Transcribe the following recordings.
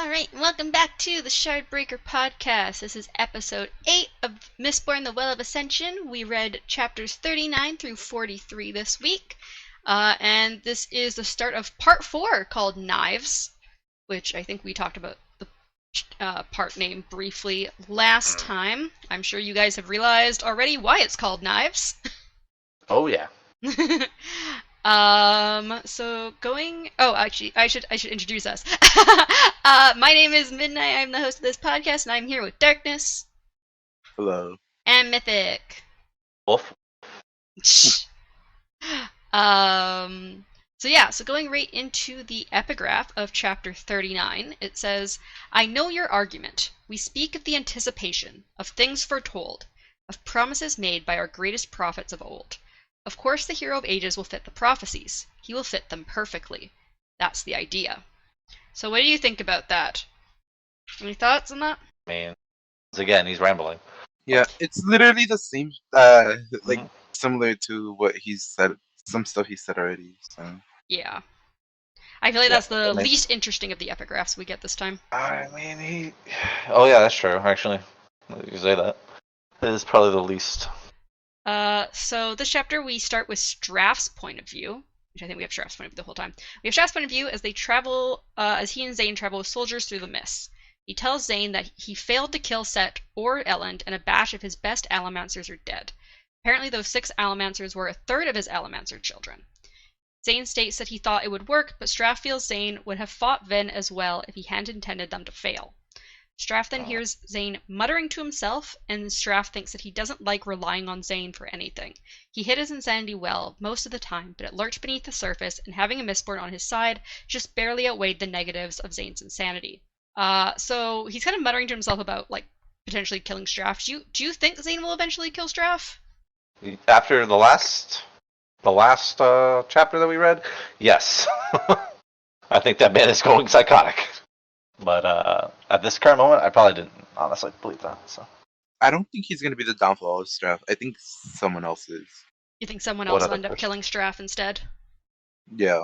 Alright, welcome back to the Shardbreaker podcast. This is episode 8 of Mistborn, the Well of Ascension. We read chapters 39 through 43 this week. And this is the start of part 4 called Knives, which I think we talked about the part name briefly last time. I'm sure you guys have realized already why it's called Knives. Oh yeah. Actually, I should introduce us. My name is Midnight. I'm the host of this podcast, and I'm here with Darkness. Hello. And Mythic. Wolf. So going right into the epigraph of chapter 39, it says, I know your argument. We speak of the anticipation, of things foretold, of promises made by our greatest prophets of old. Of course the hero of ages will fit the prophecies. He will fit them perfectly. That's the idea. So what do you think about that? Any thoughts on that? Man, again, he's rambling. Yeah, it's literally the same, similar to what he said, some stuff he said already, so. Yeah. I feel like that's the least interesting of the epigraphs we get this time. I mean, oh yeah, that's true, actually. You say that. It is probably the least. So this chapter we start with Straff's point of view, which I think we have Straff's point of view the whole time. We have Straff's point of view as they travel, as he and Zane travel with soldiers through the mists. He tells Zane that he failed to kill Set or Elend, and a batch of his best Allomancers are dead. Apparently those 6 Allomancers were a third of his Allomancer children. Zane states that he thought it would work, but Straff feels Zane would have fought Vin as well if he hadn't intended them to fail. Straff then hears Zane muttering to himself, and Straff thinks that he doesn't like relying on Zane for anything. He hid his insanity well most of the time, but it lurked beneath the surface, and having a Mistborn on his side just barely outweighed the negatives of Zane's insanity. So he's kind of muttering to himself about, potentially killing Straff. Do you think Zane will eventually kill Straff? After the last chapter that we read, yes. I think that man is going psychotic. But at this current moment, I probably didn't honestly believe that. So I don't think he's going to be the downfall of Straff. I think someone else is. You think someone else will end up killing Straff instead? Yeah.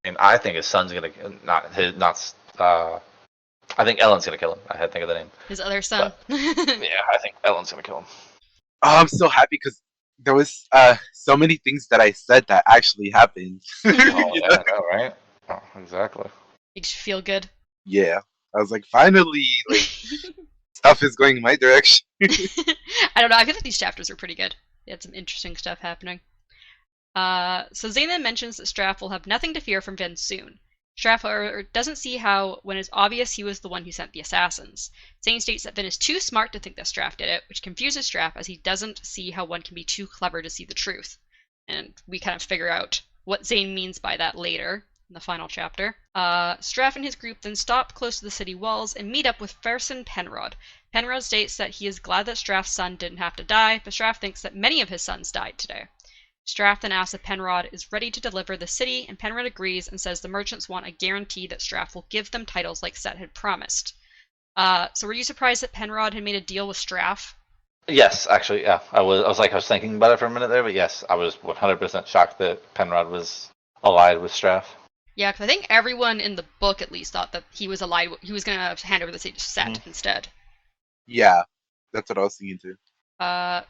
And I think his son's gonna I think Ellen's gonna kill him. I had to think of the name. His other son. Yeah, I think Ellen's gonna kill him. Oh, I'm so happy because there was so many things that I said that actually happened. Oh yeah, I know, right? Oh, exactly. Makes you feel good. Yeah. I was like, finally, stuff is going my direction. I don't know. I feel like these chapters are pretty good. They had some interesting stuff happening. So Zane then mentions that Straff will have nothing to fear from Vin soon. Straff, however, doesn't see how when it's obvious he was the one who sent the assassins. Zane states that Vin is too smart to think that Straff did it, which confuses Straff as he doesn't see how one can be too clever to see the truth. And we kind of figure out what Zane means by that later in the final chapter. Straff and his group then stop close to the city walls and meet up with Fersen Penrod. Penrod states that he is glad that Straff's son didn't have to die, but Straff thinks that many of his sons died today. Straff then asks if Penrod is ready to deliver the city, and Penrod agrees and says the merchants want a guarantee that Straff will give them titles like Set had promised. So were you surprised that Penrod had made a deal with Straff? Yes, actually, yeah. I was thinking about it for a minute there, but yes, I was 100% shocked that Penrod was allied with Straff. Yeah, because I think everyone in the book at least thought that he was allied. He was going to hand over the city to Set instead. Yeah, that's what I was thinking too.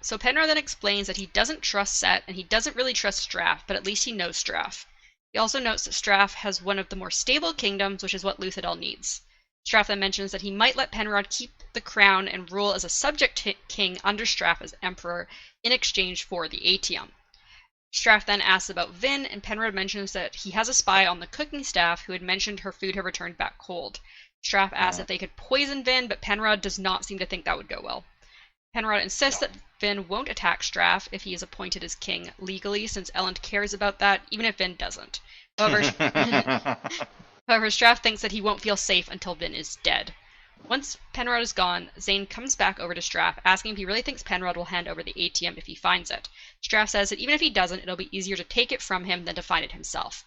So Penrod then explains that he doesn't trust Set, and he doesn't really trust Straff, but at least he knows Straff. He also notes that Straff has one of the more stable kingdoms, which is what Luthadel needs. Straff then mentions that he might let Penrod keep the crown and rule as a subject king under Straff as emperor in exchange for the Atium. Straff then asks about Vin, and Penrod mentions that he has a spy on the cooking staff who had mentioned her food had returned back cold. Straff asks if they could poison Vin, but Penrod does not seem to think that would go well. Penrod insists that Vin won't attack Straff if he is appointed as king legally, since Elend cares about that, even if Vin doesn't. However, Straff thinks that he won't feel safe until Vin is dead. Once Penrod is gone, Zane comes back over to Straff, asking if he really thinks Penrod will hand over the ATM if he finds it. Straff says that even if he doesn't, it'll be easier to take it from him than to find it himself.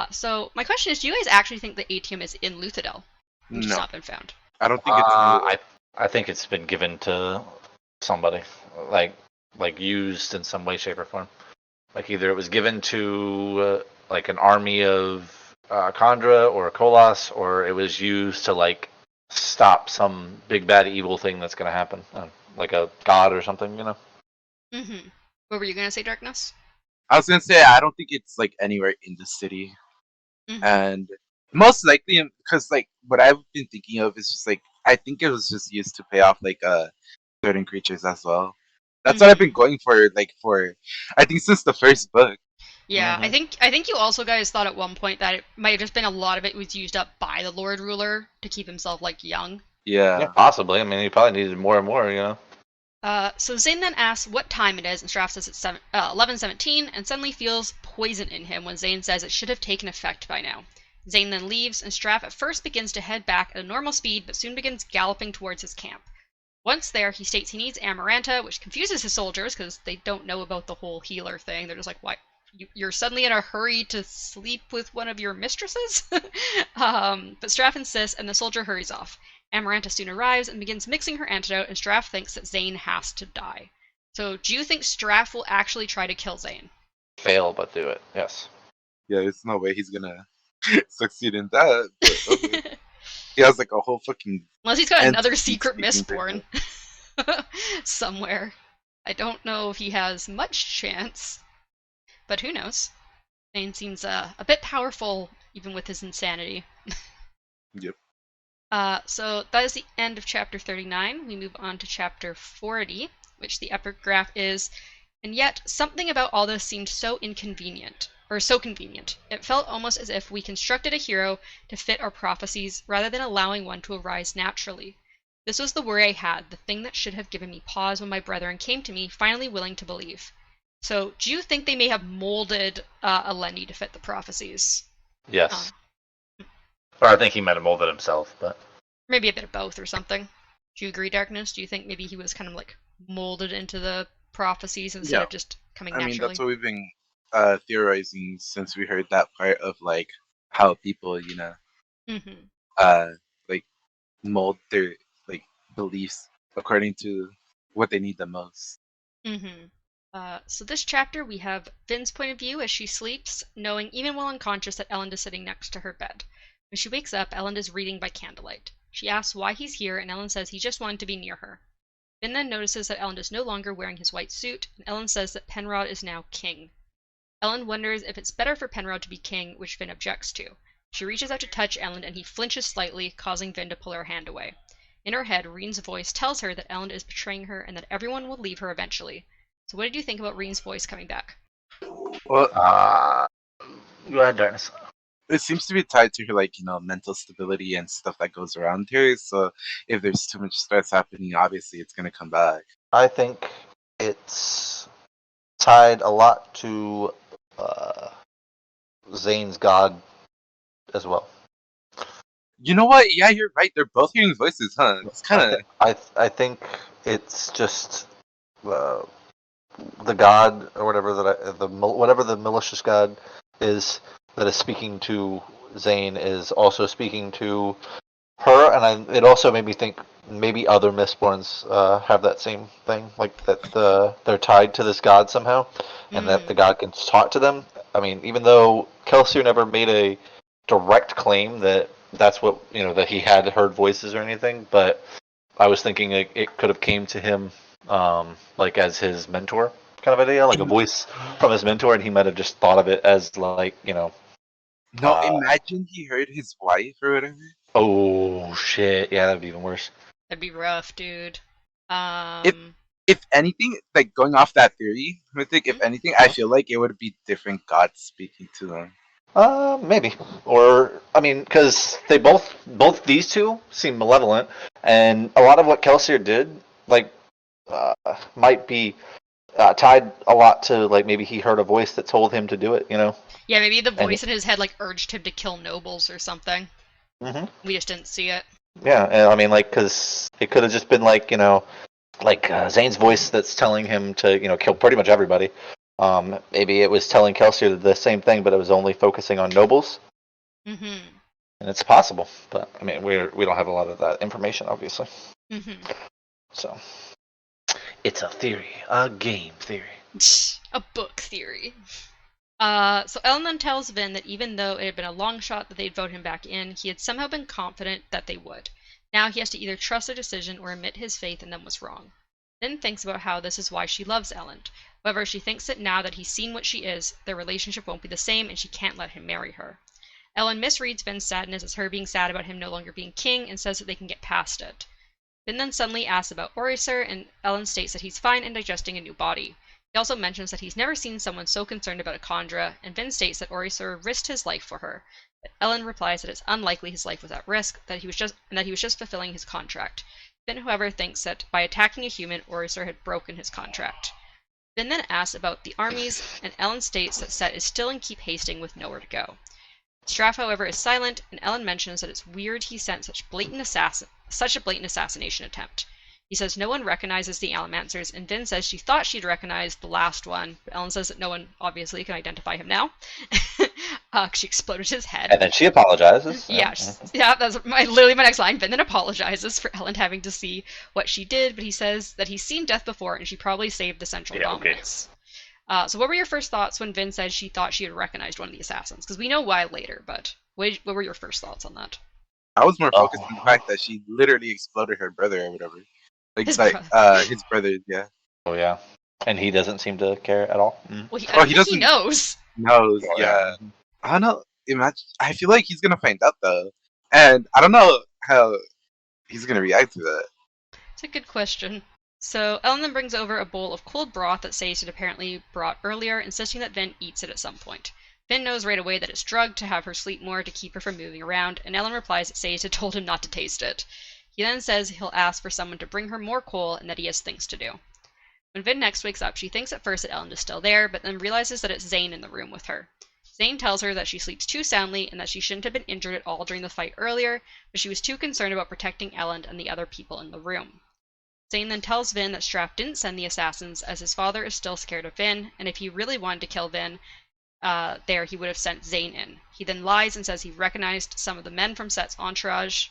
So my question is, do you guys actually think the ATM is in Luthadel? Which has not been found. I don't think it's I think it's been given to somebody, like used in some way, shape, or form. Like either it was given to like an army of Khandra or Kolas, or it was used to stop some big bad evil thing that's going to happen, like a god or something, you know. Mm-hmm. What were you gonna say, Darkness? I was gonna say I don't think it's like anywhere in the city, Mm-hmm. and most likely because like what I've been thinking of is just like I think it was just used to pay off like certain creatures as well. That's what I've been going for like for I think since the first book. Yeah, Mhm. I think you also guys thought at one point that it might have just been a lot of it was used up by the Lord Ruler to keep himself like young. Yeah, Yeah. possibly. I mean, he probably needed more and more, you know. So Zane then asks what time it is, and Straff says it's 11:17, and suddenly feels poison in him when Zane says it should have taken effect by now. Zane then leaves, and Straff at first begins to head back at a normal speed, but soon begins galloping towards his camp. Once there, he states he needs Amaranta, which confuses his soldiers because they don't know about the whole healer thing. They're just like, "Why? You're suddenly in a hurry to sleep with one of your mistresses?" But Straff insists, and the soldier hurries off. Amaranta soon arrives and begins mixing her antidote, and Straff thinks that Zane has to die. So, do you think Straff will actually try to kill Zane? Fail, but do it. Yes. Yeah, there's no way he's gonna succeed in that. But okay. He has like a whole fucking Unless he's got another entity secret speaking for him. Mistborn somewhere. I don't know if he has much chance, but who knows? Zane seems a bit powerful, even with his insanity. Yep. So that is the end of chapter 39. We move on to chapter 40, which the epigraph is, and yet something about all this seemed so inconvenient, or so convenient. It felt almost as if we constructed a hero to fit our prophecies rather than allowing one to arise naturally. This was the worry I had, the thing that should have given me pause when my brethren came to me, finally willing to believe. So, do you think they may have molded Elendi to fit the prophecies? Yes. Or I think he might have molded himself, but Maybe a bit of both or something. Do you agree, Darkness? Do you think maybe he was kind of like molded into the prophecies instead Yeah. of just coming I mean naturally? that's what we've been theorizing since we heard that part of like how people, Mm-hmm. uh like mold their like beliefs according to what they need the most. Mm-hmm. So this chapter we have Finn's point of view as she sleeps, knowing even while unconscious that Elend is sitting next to her bed. When she wakes up, Elend is reading by candlelight. She asks why he's here, and Elend says he just wanted to be near her. Finn then notices that Elend is no longer wearing his white suit, and Elend says that Penrod is now king. Elend wonders if it's better for Penrod to be king, which Finn objects to. She reaches out to touch Elend, and he flinches slightly, causing Finn to pull her hand away. In her head, Reen's voice tells her that Elend is betraying her and that everyone will leave her eventually. So what did you think about Reen's voice coming back? Well, go ahead, Darkness. it seems to be tied to her like, mental stability and stuff that goes around her. So if there's too much stress happening, obviously it's gonna come back. I think it's tied a lot to Zane's god as well. You know what? Yeah, you're right. They're both hearing voices, huh? It's kind of I think it's just the god or whatever whatever the malicious god is that is speaking to Zane is also speaking to her, and it also made me think maybe other Mistborns have that same thing, like that they're tied to this god somehow, and that the god can talk to them. I mean, even though Kelsier never made a direct claim that that's what that he had heard voices or anything, but I was thinking it could have came to him like as his mentor kind of idea, like a voice from his mentor, and he might have just thought of it as like no. Imagine he heard his wife or whatever. oh shit, yeah, that'd be even worse. That'd be rough, dude. If anything, like going off that theory, Mythic, if anything, I feel like it would be different gods speaking to them. Maybe, or I mean, because they both these two seem malevolent, and a lot of what Kelsier did, like, might be tied a lot to like maybe he heard a voice that told him to do it, Yeah, maybe the And voice in his head like urged him to kill nobles or something. Mm-hmm. We just didn't see it. Yeah, and I mean, like, because it could have just been like like Zane's voice that's telling him to kill pretty much everybody. Maybe it was telling Kelsier the same thing, but it was only focusing on nobles. Mm-hmm. And it's possible, but I mean, we don't have a lot of that information, obviously. Mm-hmm. So it's a theory, a game theory. A book theory. So Elnan tells Vin that even though it had been a long shot that they'd vote him back in, he had somehow been confident that they would. Now he has to either trust their decision or admit his faith in them was wrong. Vin thinks about how this is why she loves Elend. However, she thinks that now that he's seen what she is, their relationship won't be the same and she can't let him marry her. Ellen misreads Vin's sadness as her being sad about him no longer being king and says that they can get past it. Vin then suddenly asks about Orisur, and Ellen states that he's fine and digesting a new body. He also mentions that he's never seen someone so concerned about a Khandra, and Vin states that Orisur risked his life for her. But Ellen replies that it's unlikely his life was at risk, that he was just fulfilling his contract. Vin, however, thinks that by attacking a human, Orisur had broken his contract. Vin then asks about the armies, and Ellen states that Set is still in Keep Hasting with nowhere to go. Straff, however, is silent, and Ellen mentions that it's weird he sent such a blatant assassination attempt. He says no one recognizes the Allomancers, and Vin says she thought she'd recognized the last one, but Ellen says that no one obviously can identify him now. She exploded his head. And then she apologizes. Yeah, that's literally my next line. Vin then apologizes for Ellen having to see what she did, but he says that he's seen death before, and she probably saved the Central Dominance. So what were your first thoughts when Vin said she thought she had recognized one of the assassins? Because we know why later, but what were your first thoughts on that? I was more focused on the fact that she literally exploded her brother or whatever. His brother, yeah. Oh yeah, and he doesn't seem to care at all. Well, he knows. Yeah. I don't know. I feel like he's gonna find out though, and I don't know how he's gonna react to that. It's a good question. So Ellen then brings over a bowl of cold broth that Sage had apparently brought earlier, insisting that Vin eats it at some point. Vin knows right away that it's drugged to have her sleep more to keep her from moving around, and Ellen replies that Sage had told him not to taste it. He then says he'll ask for someone to bring her more coal and that he has things to do. When Vin next wakes up, she thinks at first that Ellen is still there, but then realizes that it's Zane in the room with her. Zane tells her that she sleeps too soundly and that she shouldn't have been injured at all during the fight earlier, but she was too concerned about protecting Ellen and the other people in the room. Zane then tells Vin that Straff didn't send the assassins as his father is still scared of Vin, and if he really wanted to kill Vin, he would have sent Zane in. He then lies and says he recognized some of the men from Set's entourage,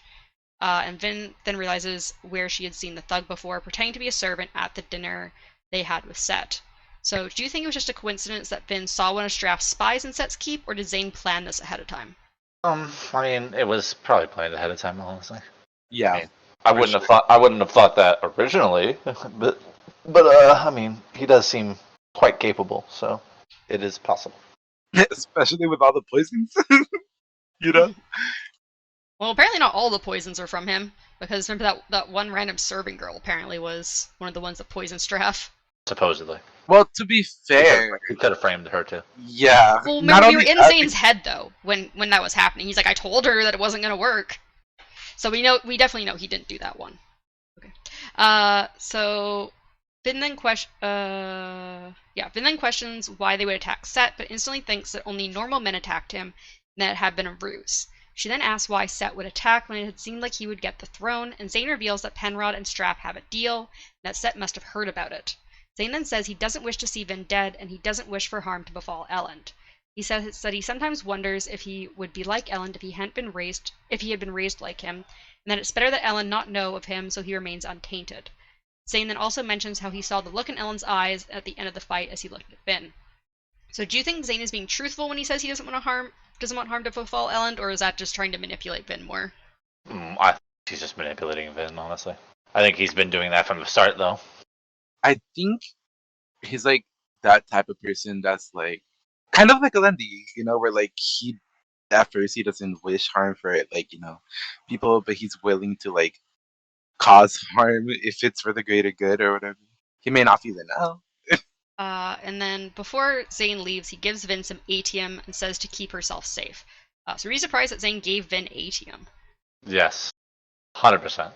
and Vin then realizes where she had seen the thug before, pretending to be a servant at the dinner they had with Set. So, do you think it was just a coincidence that Vin saw one of Straff's spies in Set's keep, or did Zane plan this ahead of time? I mean, it was probably planned ahead of time, honestly. Yeah. I wouldn't have thought that originally, but I mean, he does seem quite capable, so it is possible. Especially with all the poisons, you know. Well, apparently not all the poisons are from him, because remember that one random serving girl apparently was one of the ones that poisoned Straff. Supposedly. Well, to be fair, he could have framed her too. Yeah. Well, remember we were in Zane's head though when that was happening. He's like, I told her that it wasn't gonna work. So we definitely know he didn't do that one. Okay. So Vin then questions why they would attack Set, but instantly thinks that only normal men attacked him and that it had been a ruse. She then asks why Set would attack when it had seemed like he would get the throne, and Zane reveals that Penrod and Straff have a deal, and that Set must have heard about it. Zane then says he doesn't wish to see Vin dead, and he doesn't wish for harm to befall Elend. He says that he sometimes wonders if he would be like Elend if he had been raised like him, and that it's better that Elend not know of him so he remains untainted. Zane then also mentions how he saw the look in Elend's eyes at the end of the fight as he looked at Vin. So do you think Zane is being truthful when he says he doesn't want harm to befall Elend, or is that just trying to manipulate Vin more? I think he's just manipulating Vin, honestly. I think he's been doing that from the start, though. I think he's like that type of person that's like kind of like Alendi, you know, where like he at first he doesn't wish harm for it, like, you know, people, but he's willing to like cause harm if it's for the greater good or whatever. He may not feel it now. And then before Zane leaves, he gives Vin some atium and says to keep herself safe. So are you surprised that Zane gave Vin atium? Yes, 100%.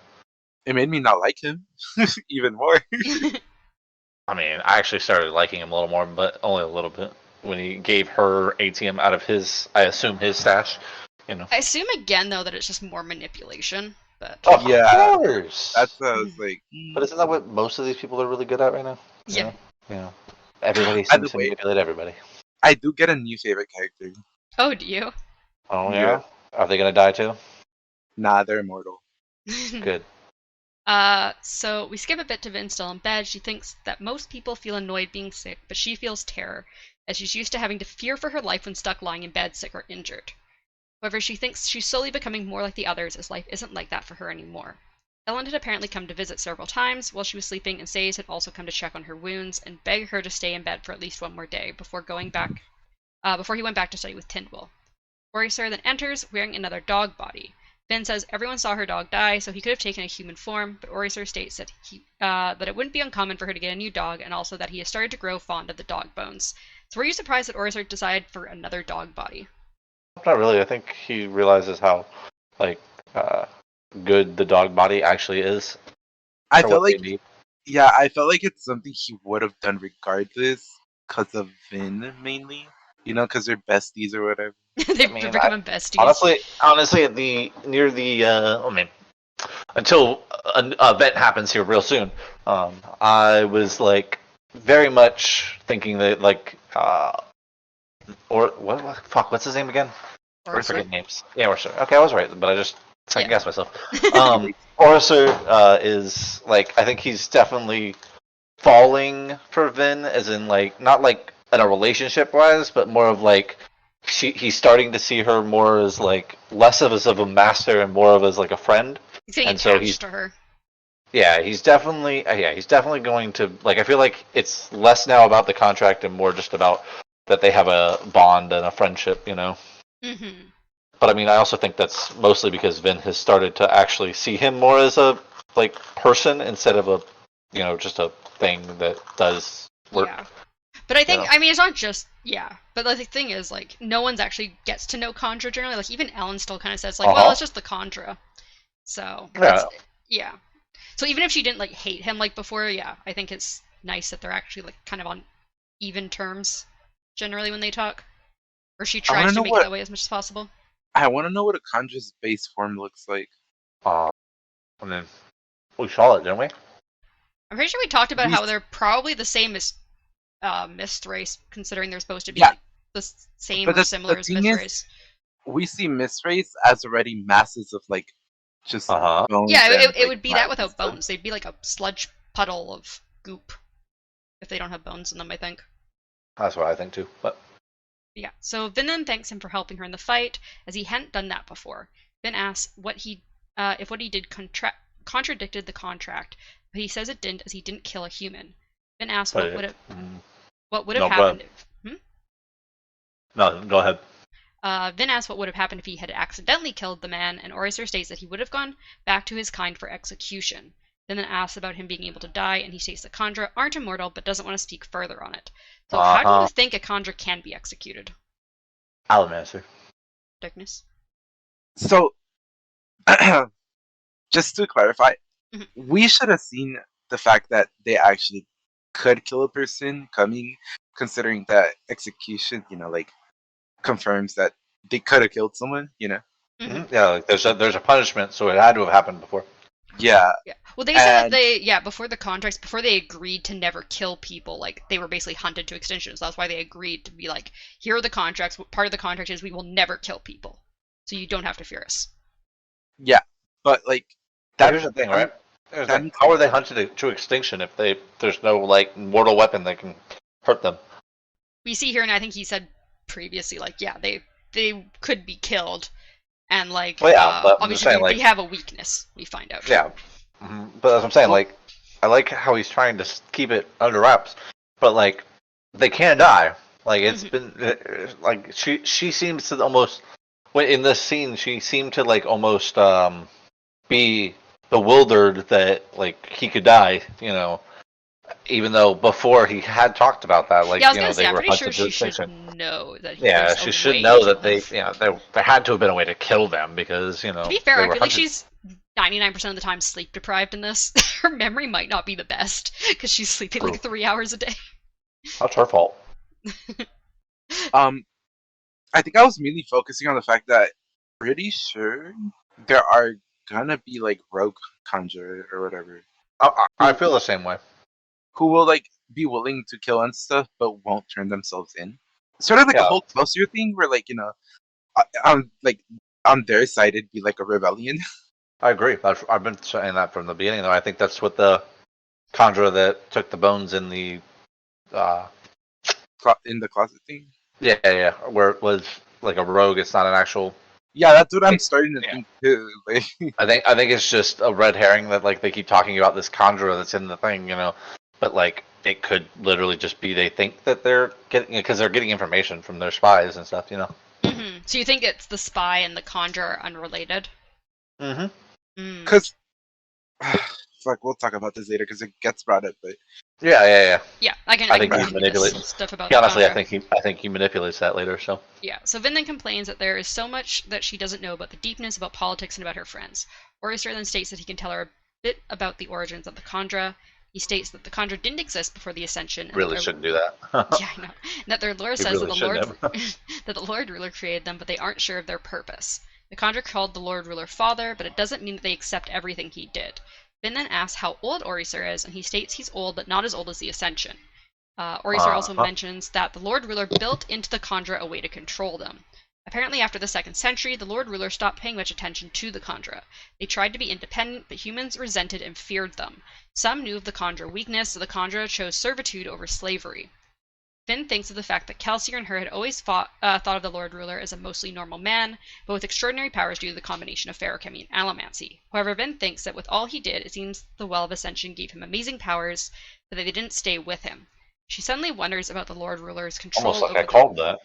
It made me not like him even more. I mean, I actually started liking him a little more, but only a little bit. When he gave her ATM out of his, I assume his stash, you know. I assume again though that it's just more manipulation, but yeah, of course. That's what I was like. But isn't that what most of these people are really good at right now? Yeah. Yeah. Everybody seems to manipulate everybody. I do get a new favorite character. Oh, do you? Oh yeah. Are they gonna die too? Nah, they're immortal. Good. So we skip a bit to Vin still in bed. She thinks that most people feel annoyed being sick, but she feels terror, as she's used to having to fear for her life when stuck lying in bed, sick or injured. However, she thinks she's slowly becoming more like the others as life isn't like that for her anymore. Ellen had apparently come to visit several times while she was sleeping, and Sayes had also come to check on her wounds and beg her to stay in bed for at least one more day before he went back to study with Tindwell. Oriser then enters, wearing another dog body. Vin says everyone saw her dog die, so he could have taken a human form, but Oriser states that that it wouldn't be uncommon for her to get a new dog, and also that he has started to grow fond of the dog bones. So were you surprised that Oriser decided for another dog body? Not really. I think he realizes how like good the dog body actually is I for felt what they like, need. yeah, I felt like it's something he would have done regardless, because of Vin mainly. You know, because they're besties or whatever. They're I mean, becoming besties. honestly, at the near the I mean, until an event happens here real soon, I was like very much thinking that like or what fuck, what's his name again? I Oriser? forget names. Yeah, Orser. Okay, I was right, but I just second Yeah. guessed myself. Orser is like I think he's definitely falling for Vin, as in like not like in a relationship wise, but more of like he's starting to see her more as like less of as of a master and more of as like a friend. He's getting And so attached to her. he's definitely going to like I feel like it's less now about the contract and more just about that they have a bond and a friendship, you know. Mm-hmm. But I mean, I also think that's mostly because Vin has started to actually see him more as a like person instead of a just a thing that does work. Yeah. But I think, Yeah. I mean, it's not just, yeah. But the thing is, like, no one's actually gets to know Contra generally. Like, even Ellen still kind of says, like, well, it's just the Contra. So, Yeah. yeah. So even if she didn't, like, hate him, like, before, yeah, I think it's nice that they're actually, like, kind of on even terms, generally, when they talk. Or she tries to make it that way as much as possible. I want to know what a Condra's base form looks like. I mean, we saw it, didn't we? I'm pretty sure we talked about We- how they're probably the same as Mist Race, considering they're supposed to be, Yeah. like, the same But or similar as thing Mist is, Race. we see Miss Race as already masses of like just bones. Yeah, and, it would be that glands and without stuff. bones. They'd be like a sludge puddle of goop if they don't have bones in them, I think. That's what I think too. But Yeah, so Vin then thanks him for helping her in the fight, as he hadn't done that before. Vin asks if what he did contradicted the contract, but he says it didn't, as he didn't kill a human. Vin asks what would have no, happened if... No, go ahead. Vin asks what would have happened if he had accidentally killed the man, and Oriser states that he would have gone back to his kind for execution. Vin then asks about him being able to die, and he states that Kandra aren't immortal, but doesn't want to speak further on it. So how do you think a Kandra can be executed? Alamaster. Darkness? So, just to clarify, Mhm. we should have seen the fact that they actually could kill a person coming, considering that execution, like, confirms that they could have killed someone, Mhm. Yeah, like there's a punishment, so it had to have happened before. Yeah. Yeah. Well, they said that before the contracts, before they agreed to never kill people, like, they were basically hunted to extinction. So that's why they agreed to be like, here are the contracts. Part of the contract is we will never kill people. So you don't have to fear us. Yeah. But, like, Here's the thing, right? How are they hunted to extinction if there's no like mortal weapon that can hurt them? We see here, and I think he said previously, like, yeah, they could be killed, and like, Well, yeah, but I'm just obviously saying, they like, have a weakness. We find out. yeah. But as I'm saying, like, I like how he's trying to keep it under wraps, but like, they can die. Like it's been like she seems to almost in this scene she seemed to like almost be bewildered that like he could die, even though before he had talked about that, like Yeah, I was gonna say, they I'm were pretty sure hunted to she should extinction. know that Yeah, there's she a should way know to that they, have... there had to have been a way to kill them because To be fair, they I were feel like hunted. she's 99% of the time sleep deprived in this. Her memory might not be the best because she's sleeping like 3 hours a day. That's her fault. I think I was mainly focusing on the fact that pretty sure there are gonna be like rogue conjure or whatever I feel the same way. who will like be willing to kill and stuff but won't turn themselves in. Sort of like a Yeah. whole closer thing where like like on their side it'd be like a rebellion. I agree. I've been saying that from the beginning, though. I think that's what the conjurer that took the bones in the, In the closet thing. yeah, where it was like a rogue. It's not an actual. Yeah, that's what I'm starting to Yeah. think too. Like, I think it's just a red herring that like they keep talking about this Conjura that's in the thing, but like it could literally just be they think that they're getting because they're getting. From their spies and stuff. So you think it's the spy and the conjure are unrelated? Mm-hmm. because fuck, we'll talk about this later because it gets brought up. But Yeah. Yeah, I can I think he continue this manipulates. stuff about Yeah, the honestly, conjure. I think he manipulates that later. So Yeah, so Vin then complains that there is so much that she doesn't know about the deepness, about politics, and about her friends. Orister then states that he can tell her a bit about the origins of the Kandra. He states that the Kandra didn't exist before the Ascension, and really shouldn't do that. yeah, I know. And that their lore He says that really shouldn't have. that the Lord Ruler created them, but they aren't sure of their purpose. The Kandra called the Lord Ruler father, but it doesn't mean that they accept everything he did. Vin then asks how old Orister is, and he states he's old, but not as old as the Ascension. Orister also mentions that the Lord Ruler built into the Kandra a way to control them. Apparently, after the 2nd century, the Lord Ruler stopped paying much attention to the Kandra. They tried to be independent, but humans resented and feared them. Some knew of the Kandra weakness, so the Kandra chose servitude over slavery. Finn thinks of the fact that Kelsier and her had always thought of the Lord Ruler as a mostly normal man, but with extraordinary powers due to the combination of feruchemy and allomancy. However, Vin thinks that with all he did, it seems the Well of Ascension gave him amazing powers, but that they didn't stay with him. She suddenly wonders about the Lord Ruler's control Almost like over I called that.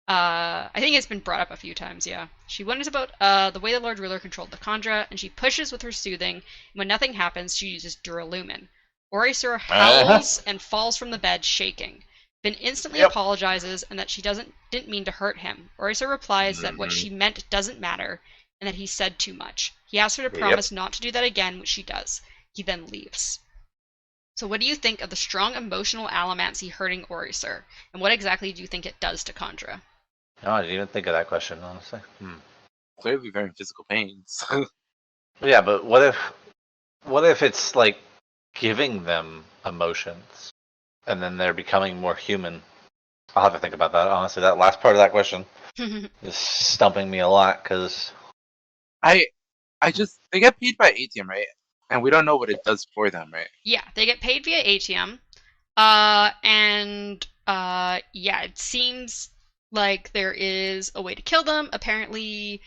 I think it's been brought up a few times, yeah. She wonders about the way the Lord Ruler controlled the Kandra, and she pushes with her soothing, and when nothing happens, she uses Duralumin. Orisur howls and falls from the bed, shaking. Vin instantly apologizes, and that she didn't mean to hurt him. Orisur replies that what she meant doesn't matter, and that he said too much. He asks her to promise not to do that again, which she does. He then leaves. So what do you think of the strong emotional allomancy hurting Orisur, and what exactly do you think it does to Kandra? No, I didn't even think of that question, honestly. clearly, they're in physical pain. So Yeah, but what if it's like giving them emotions and then they're becoming more human? I'll have to think about that. Honestly, that last part of that question is stumping me a lot because I just they get paid by ATM, right? And we don't know what it does for them, right? Yeah, they get paid via ATM. Yeah, it seems like there is a way to kill them. Apparently,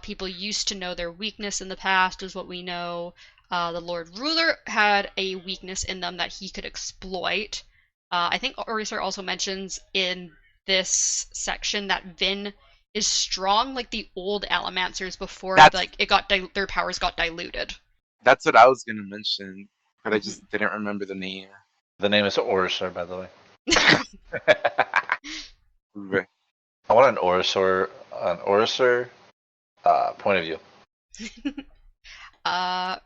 people used to know their weakness in the past, is what we know. The Lord Ruler had a weakness in them that he could exploit. I think Orisar also mentions in this section that Vin is strong like the old Allomancers before their powers got diluted. That's what I was gonna mention, but I just didn't remember the name. the name is Orisor, by the way. Right. I want an Orisor point of view.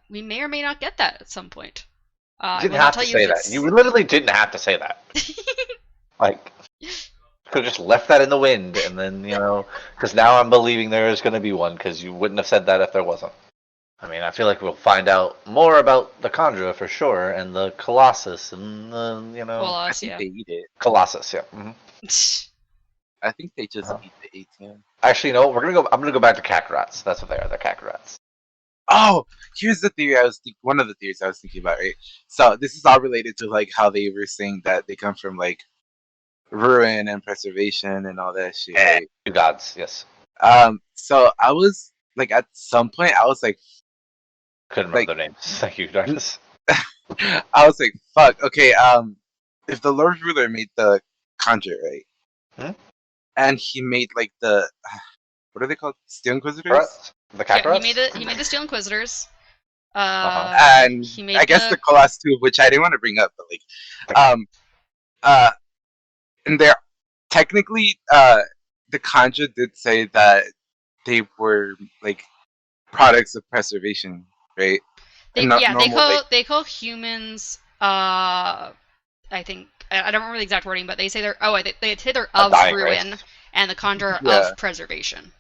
We may or may not get that at some point. You didn't have to say that. You literally didn't have to say that. Like, could have just left that in the wind, and then because now I'm believing there is going to be one, because you wouldn't have said that if there wasn't. I mean, I feel like we'll find out more about the Kandra for sure, and the Colossus, and the I think they eat it. Colossus, yeah. I think they just eat the ATM. Actually, no, we're gonna go. I'm gonna go back to Kakarats. That's what they are. They're Kakarats. Oh, here's the theory I was one of the theories I was thinking about, right? So this is all related to like how they were saying that they come from like ruin and preservation and all that shit. Right? Two gods, yes. So I was like, at some point, I was like, couldn't remember their names. Thank you, Darkness. I was like, fuck. Okay, if the Lord Ruler made the Conjure, right? And he made like the what are they called? Steel Inquisitors? The Kakarats? Yeah, he made the Steel Inquisitors. And he made I guess the Colossus too, which I didn't want to bring up, but like, and they're technically, the Conjure did say that they were like products of preservation, right? They call humans. I think I don't remember the exact wording, but they say they're they say they're of ruin, race. And the Conjure of preservation.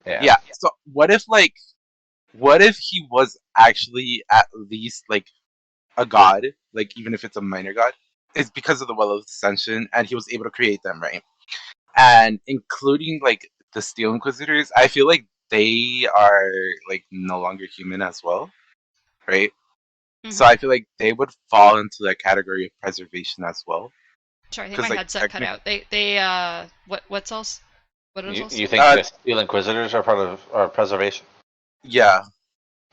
Yeah. So what if he was actually at least like a god, like even if it's a minor god? It's because of the Well of Ascension, and he was able to create them, right? And including like the Steel Inquisitors, I feel like they are like no longer human as well, right? So I feel like they would fall into that category of preservation as well. Sorry, I think my headset cut out. What's else? What is also? You think the Steel Inquisitors are part of our preservation? Yeah.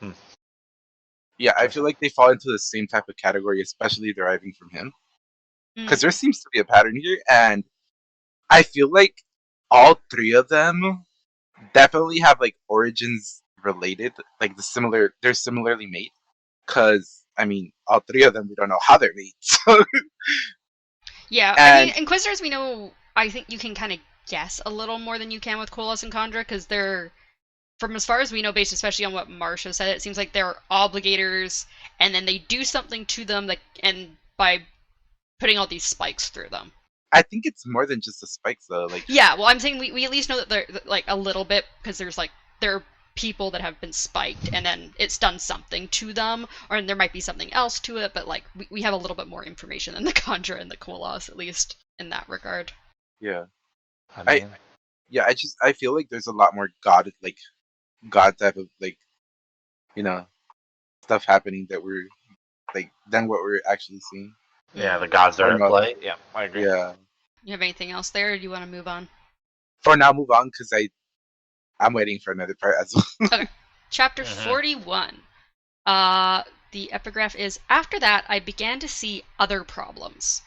Hmm. Yeah, I feel like they fall into the same type of category, especially deriving from him. Because there seems to be a pattern here, and I feel like all three of them definitely have like origins related, like they're similarly made. Because I mean, all three of them, we don't know how they're made. So, Yeah, I mean, and Inquisitors, we know. I think you can kind of guess a little more than you can with Kolos and Khandra, because they're, from as far as we know, based especially on what Marsha said, it seems like they're obligators, and then they do something to them, like, and by putting all these spikes through them. I think it's more than just the spikes, though. Like, Yeah, well, I'm saying we at least know that they're like a little bit, because there's like there are people that have been spiked, and then it's done something to them, or there might be something else to it, but like we have a little bit more information than the Khandra and the Kolos, at least in that regard. yeah, I mean, I feel like there's a lot more God type of like, you know, stuff happening that we're like than what we're actually seeing. yeah, the gods are Or at no, play. Yeah, I agree. yeah. You have anything else there, or do you want to move on? For now, move on because I'm waiting for another part as well. Okay. Chapter 41. The epigraph is, after that, I began to see other problems.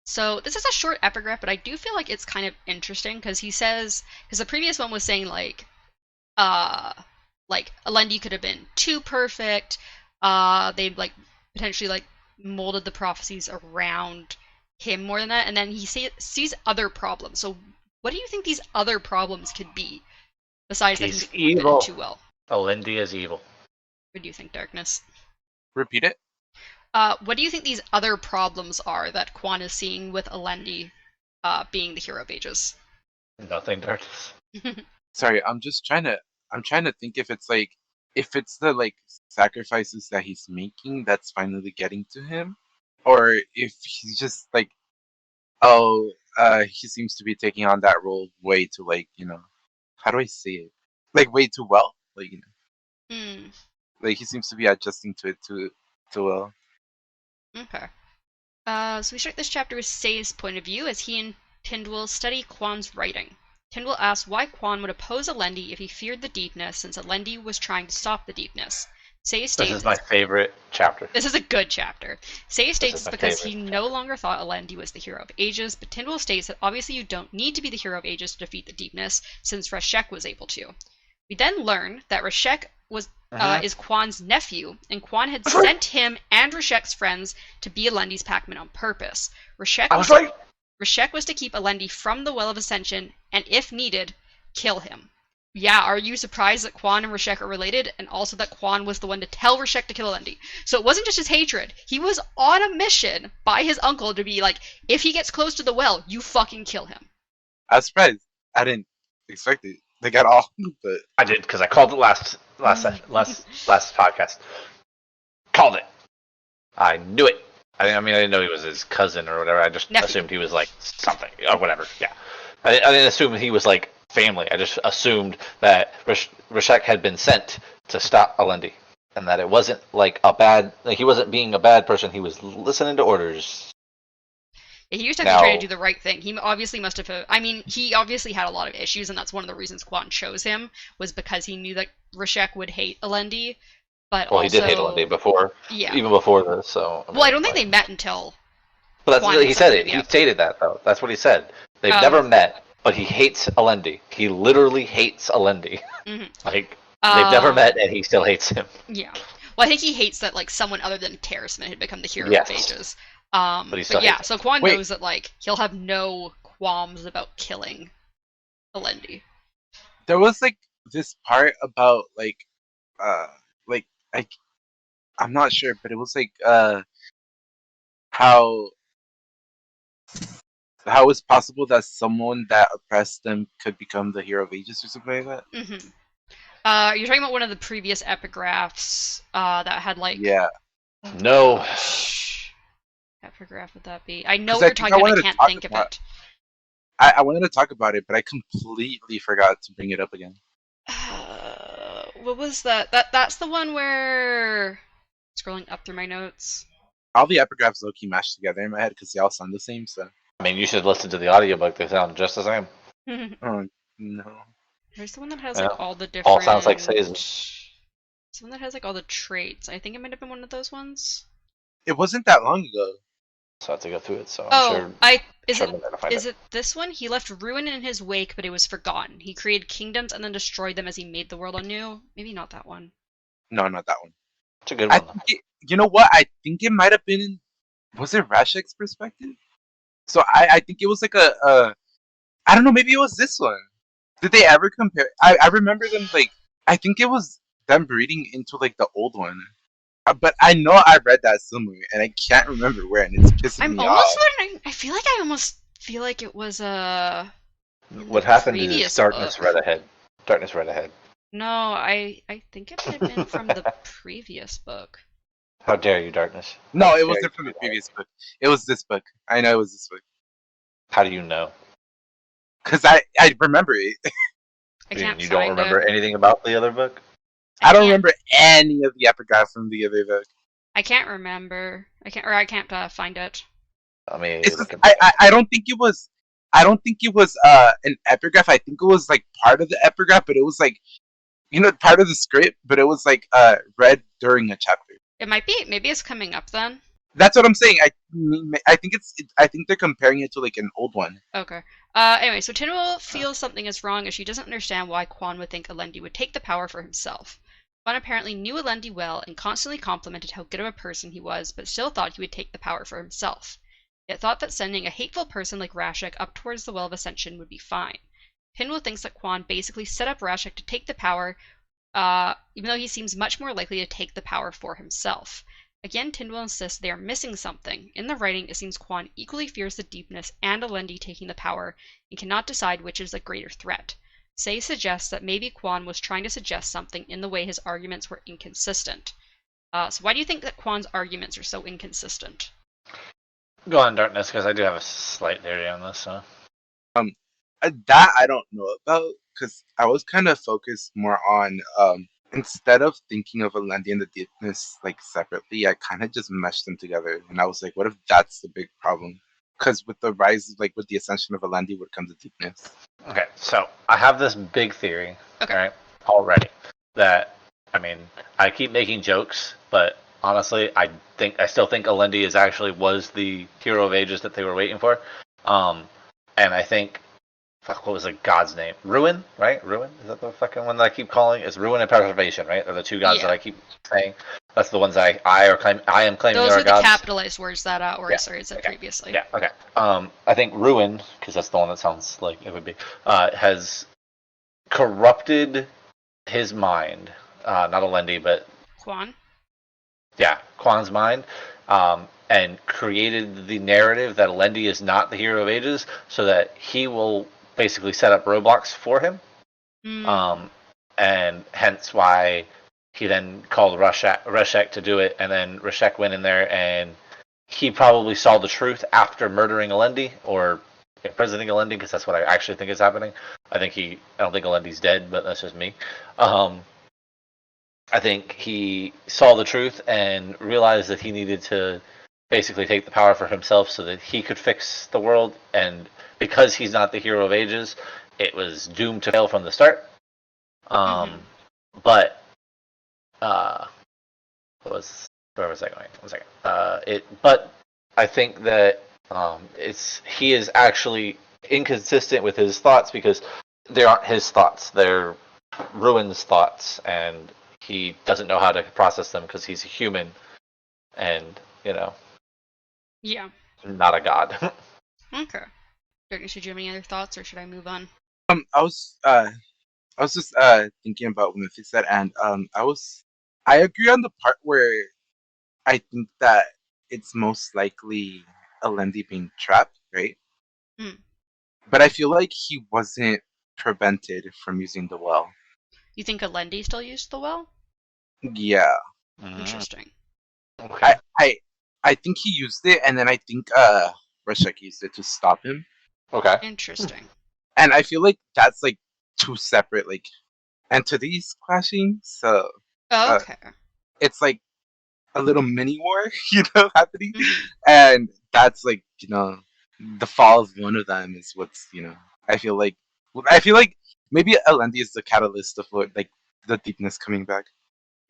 So this is a short epigraph, but I do feel like it's kind of interesting, because he says, because the previous one was saying like Alendi could have been too perfect. They like potentially like molded the prophecies around him more than that, and then he sees other problems. So what do you think these other problems could be, besides that He's he didn't fit in evil. too well? Alendi is evil. What do you think, Darkness? Repeat it. What do you think these other problems are that Quan is seeing with Alendi being the hero of ages? Nothing, Darkness. Sorry, I'm trying to think if it's the like sacrifices that he's making that's finally getting to him, or if he's just like, oh, he seems to be taking on that role way too, like, how do I say it? Like, way too well. Like, Hmm. like he seems to be adjusting to it too well. Okay. So we start this chapter with Say's point of view as he and Tindwyl study Quan's writing. Tindwyl asks why Quan would oppose Alendi if he feared the deepness, since Alendi was trying to stop the deepness. Say states This is my favorite chapter. this is a good chapter. Say states it's because he favorite no longer thought Alendi was the hero of ages, but Tindwyl states that obviously you don't need to be the hero of ages to defeat the deepness, since Reshek was able to. We then learn that Reshek is Quan's nephew, and Quan had sent him and Reshek's friends to be Alendi's packman on purpose. Reshek was to keep Alendi from the Well of Ascension, and if needed, kill him. Yeah, are you surprised that Quan and Reshek are related, and also that Quan was the one to tell Reshek to kill Alendi? So it wasn't just his hatred. He was on a mission by his uncle to be like, if he gets close to the well, you fucking kill him. I was surprised. I didn't expect it like at all, but I did because I called it last podcast. Called it. I knew it. I mean, I didn't know he was his cousin or whatever. I just assumed he was like something or whatever. Yeah, I didn't assume he was like family. I just assumed that Reshek had been sent to stop Alendi, and that it wasn't like he wasn't being a bad person. He was listening to orders. He was definitely trying to do the right thing. He obviously must have. I mean, he obviously had a lot of issues, and that's one of the reasons Quan chose him, was because he knew that Reshek would hate Alendi. But well, also, he did hate Alendi before, even before this. So I don't think they met until. But he said it. He stated that though. That's what he said. They've never met, but he hates Alendi. He literally hates Alendi. Mm-hmm. Like they've never met, and he still hates him. Yeah. Well, I think he hates that like someone other than Terraceman had become the hero of ages. But yeah, so Quan knows that like he'll have no qualms about killing Alendi. There was like this part about I'm not sure, but it was like how it's possible that someone that oppressed them could become the hero of ages or something like that. Mm-hmm. You're talking about one of the previous epigraphs that had like No. Which epigraph would that be? I know what you're talking about. I can't think of it. I wanted to talk about it, but I completely forgot to bring it up again. What was that? That's the one where scrolling up through my notes. All the epigraphs low-key mashed together in my head because they all sound the same. So I mean, you should listen to the audiobook. They sound just the same. No. There's the one that has Yeah. like all the different. All sounds like Seizen. It's one that has like all the traits. I think it might have been one of those ones. It wasn't that long ago. So I have to go through it. So I'm Oh, sure. is I'm gonna find it this one? He left ruin in his wake, but it was forgotten. He created kingdoms and then destroyed them as he made the world anew. Maybe not that one. No, not that one. It's a good I one. think you know what? I think it might have been in. Was it Rashek's perspective? So I think it was like a I don't know. Maybe it was this one. Did they ever compare? I remember them like I think it was them breeding into like the old one. But I know I read that somewhere and I can't remember where, and it's pissing I'm me almost off. wondering. I feel like I almost feel like it was What happened is previous Darkness book. read ahead. Darkness read ahead. No, I think it might have been from the previous book. How dare you, Darkness? No, How it dare wasn't you from the read previous book. It was this book. I know it was this book How do you know? because I remember it. I can't You find don't remember it. anything about the other book? I don't can't- remember any of the epigraph from the other book. I can't remember. I can't find it. I mean, It's just, I don't think it was. I don't think it was an epigraph. I think it was like part of the epigraph, but it was like part of the script, but it was like read during a chapter. It might be. Maybe it's coming up then. That's what I'm saying. I think I think they're comparing it to like an old one. Okay. Anyway, so Tinwell feels something is wrong as she doesn't understand why Quan would think Alendi would take the power for himself. Quan apparently knew Alendi well and constantly complimented how good of a person he was, but still thought he would take the power for himself. Yet thought that sending a hateful person like Rashek up towards the Well of Ascension would be fine. Tinwell thinks that Quan basically set up Rashek to take the power, even though he seems much more likely to take the power for himself. Again, Tinwell insists they are missing something. In the writing, it seems Quan equally fears the deepness and Alendi taking the power and cannot decide which is the greater threat. Say suggests that maybe Quan was trying to suggest something in the way his arguments were inconsistent. So why do you think that Quan's arguments are so inconsistent? Go on, Darkness, because I do have a slight theory on this. So. That I don't know about because I was kind of focused more on instead of thinking of Alendi and the deepness like separately, I kind of just meshed them together, and I was like, what if that's the big problem? Because with the rise, like with the ascension of Alendi, would come the deepness. Okay, so I have this big theory, Okay. right, already, that, I mean, I keep making jokes, but honestly, I still think Alendi was the hero of ages that they were waiting for. And I think, fuck, what was the god's name? Ruin, right? Ruin? Is that the fucking one that I keep calling? It's Ruin and Preservation, right? Are the two gods that I keep saying? That's the ones I am claiming Those are are the gods. capitalized words that Orisa said Okay. previously. Yeah, okay. I think Ruin, because that's the one that sounds like it would be, has corrupted his mind. Not Alendi, but Quan? yeah, Quan's mind, and created the narrative that Alendi is not the hero of ages, so that he will basically set up roadblocks for him. And hence why he then called Reshek to do it, and then Reshek went in there, and he probably saw the truth after murdering Alendi, or imprisoning Alendi, because that's what I actually think is happening. I don't think Alendi's dead, but that's just me. I think he saw the truth and realized that he needed to basically take the power for himself so that he could fix the world, and because he's not the hero of ages, it was doomed to fail from the start. But where was I going? 1 second. But I think that he is actually inconsistent with his thoughts, because they aren't his thoughts; they're Ruin's thoughts, and he doesn't know how to process them because he's a human, and Yeah. not a god. Okay. Darkness, did you have any other thoughts, or should I move on? I was just thinking about what Memphis said, and I agree on the part where I think that it's most likely Alendi being trapped, right? But I feel like he wasn't prevented from using the well. You think Alendi still used the well? Yeah. Interesting. Okay. I think he used it, and then I think Reshek used it to stop him. Okay. Interesting. And I feel like that's like two separate like entities clashing. So Okay. it's like a little mini war, happening. And that's like, the fall of one of them is what's, I feel like I feel like maybe Elendi is the catalyst of what, like, the deepness coming back.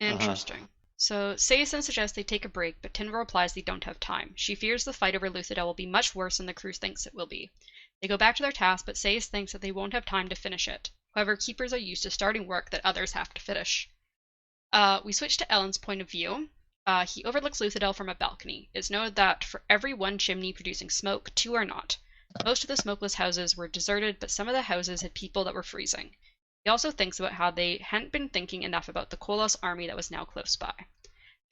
Interesting. So Seiya then suggests they take a break, but Tinra replies they don't have time. She fears the fight over Luthadel will be much worse than the crew thinks it will be. They go back to their task, but Seiya thinks that they won't have time to finish it. However, keepers are used to starting work that others have to finish. We switch to Ellen's point of view. He overlooks Luthadel from a balcony. It's noted that for every one chimney producing smoke, 2 are not. Most of the smokeless houses were deserted, but some of the houses had people that were freezing. He also thinks about how they hadn't been thinking enough about the Kolos army that was now close by.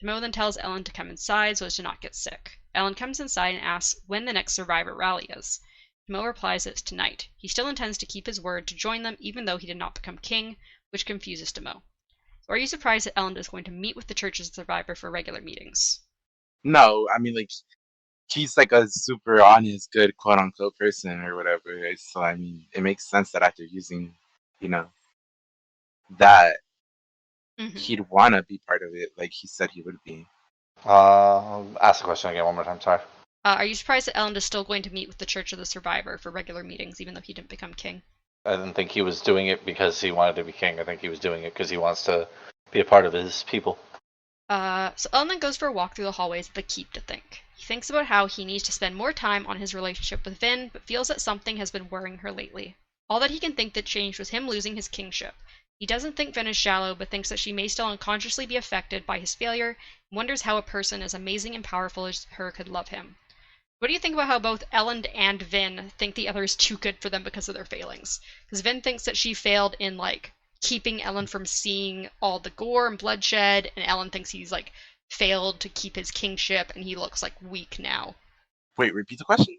Timo then tells Ellen to come inside so as to not get sick. Ellen comes inside and asks when the next survivor rally is. Timo replies it's tonight. He still intends to keep his word to join them even though he did not become king, which confuses Timo. So are you surprised that Ellen is going to meet with the Church's survivor for regular meetings? No, I mean, like, he's like a super honest, good quote unquote person or whatever. Right? So I mean, it makes sense that after using, you know, that he'd want to be part of it, like he said he would be. Ask the question again one more time. Sorry. Are you surprised that Ellen is still going to meet with the Church of the Survivor for regular meetings, even though he didn't become king? I didn't think he was doing it because he wanted to be king. I think he was doing it because he wants to be a part of his people. So Ellen then goes for a walk through the hallways of the keep to think. He thinks about how he needs to spend more time on his relationship with Vin, but feels that something has been worrying her lately. All that he can think that changed was him losing his kingship. He doesn't think Vin is shallow, but thinks that she may still unconsciously be affected by his failure, and wonders how a person as amazing and powerful as her could love him. What do you think about how both Ellen and Vin think the other is too good for them because of their failings? Because Vin thinks that she failed in, like, keeping Ellen from seeing all the gore and bloodshed, and Ellen thinks he's, like, failed to keep his kingship, and he looks, like, weak now. Wait, repeat the question?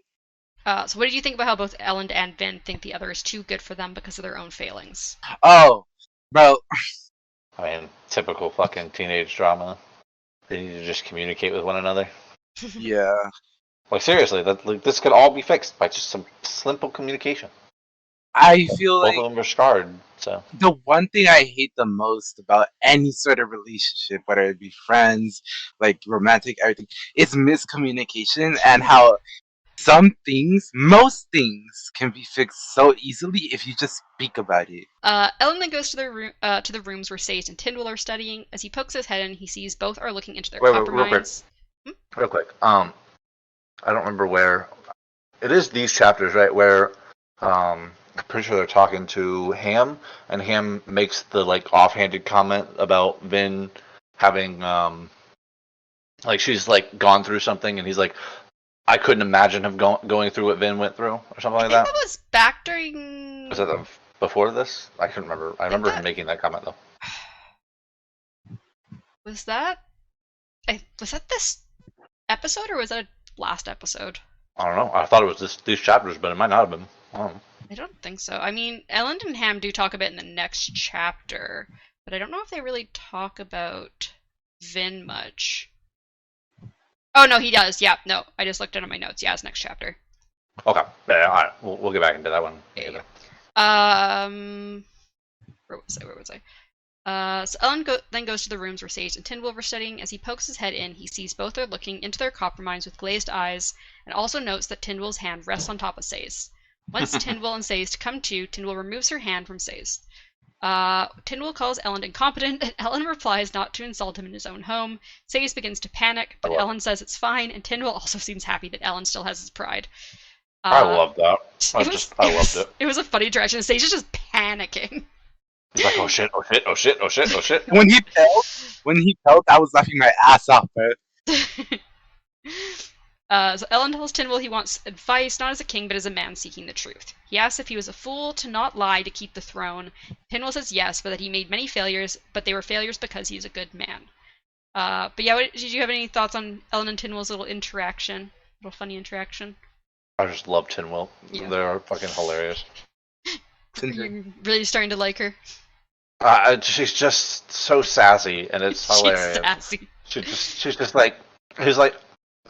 So what did you think about how both Ellen and Vin think the other is too good for them because of their own failings? Oh, bro. I mean, typical fucking teenage drama. They need to just communicate with one another. Yeah. Like, seriously, this could all be fixed by just some simple communication. I feel Both like of them are scarred, so. the one thing I hate the most about any sort of relationship, whether it be friends, like romantic, everything, is miscommunication and how some things, most things, can be fixed so easily if you just speak about it. Ellen then goes to the rooms where Sage and Tyndall are studying. As he pokes his head in, he sees both are looking into their copper mines. Real quick. I don't remember where. It is these chapters, right? Where I'm pretty sure they're talking to Ham, and Ham makes the like offhanded comment about Vin having like she's like gone through something, and he's like, I couldn't imagine him going through what Vin went through, or something like that. I think that was back during. Was that before this? I couldn't remember. I remember him making that comment though. Was that this episode, or was that last episode? I don't know. I thought it was these chapters, but it might not have been. I don't think so. I mean, Ellen and Ham do talk about it in the next chapter, but I don't know if they really talk about Vin much. Oh, no, he does. Yeah, no, I just looked at my notes. Yeah, it's next chapter. Okay. Yeah, all right. We'll get back into that one. Yeah. Where was I? So Ellen then goes to the rooms where Sage and Tyndall were studying. As he pokes his head in, he sees both are looking into their copper mines with glazed eyes, and also notes that Tyndall's hand rests on top of Say's. Once Tyndall and Say's come to, Tyndall removes her hand from Say's. Tyndall calls Ellen incompetent, and Ellen replies not to insult him in his own home. Say's begins to panic, but Ellen says it's fine, and Tyndall also seems happy that Ellen still has his pride. I love that. I loved it. It was a funny direction. Say's is just panicking. He's like, oh shit, oh shit, oh shit, oh shit, oh shit. When he felt, I was laughing my ass off, bro. So Ellen tells Tyndall he wants advice, not as a king, but as a man seeking the truth. He asks if he was a fool to not lie to keep the throne. Tyndall says yes, but that he made many failures, but they were failures because he's a good man. But yeah, did you have any thoughts on Ellen and Tyndall's little interaction? Little funny interaction? I just love Tyndall. Yeah. They're fucking hilarious. You're really starting to like her? She's just so sassy, and it's hilarious. Sassy. She's just like, he's like,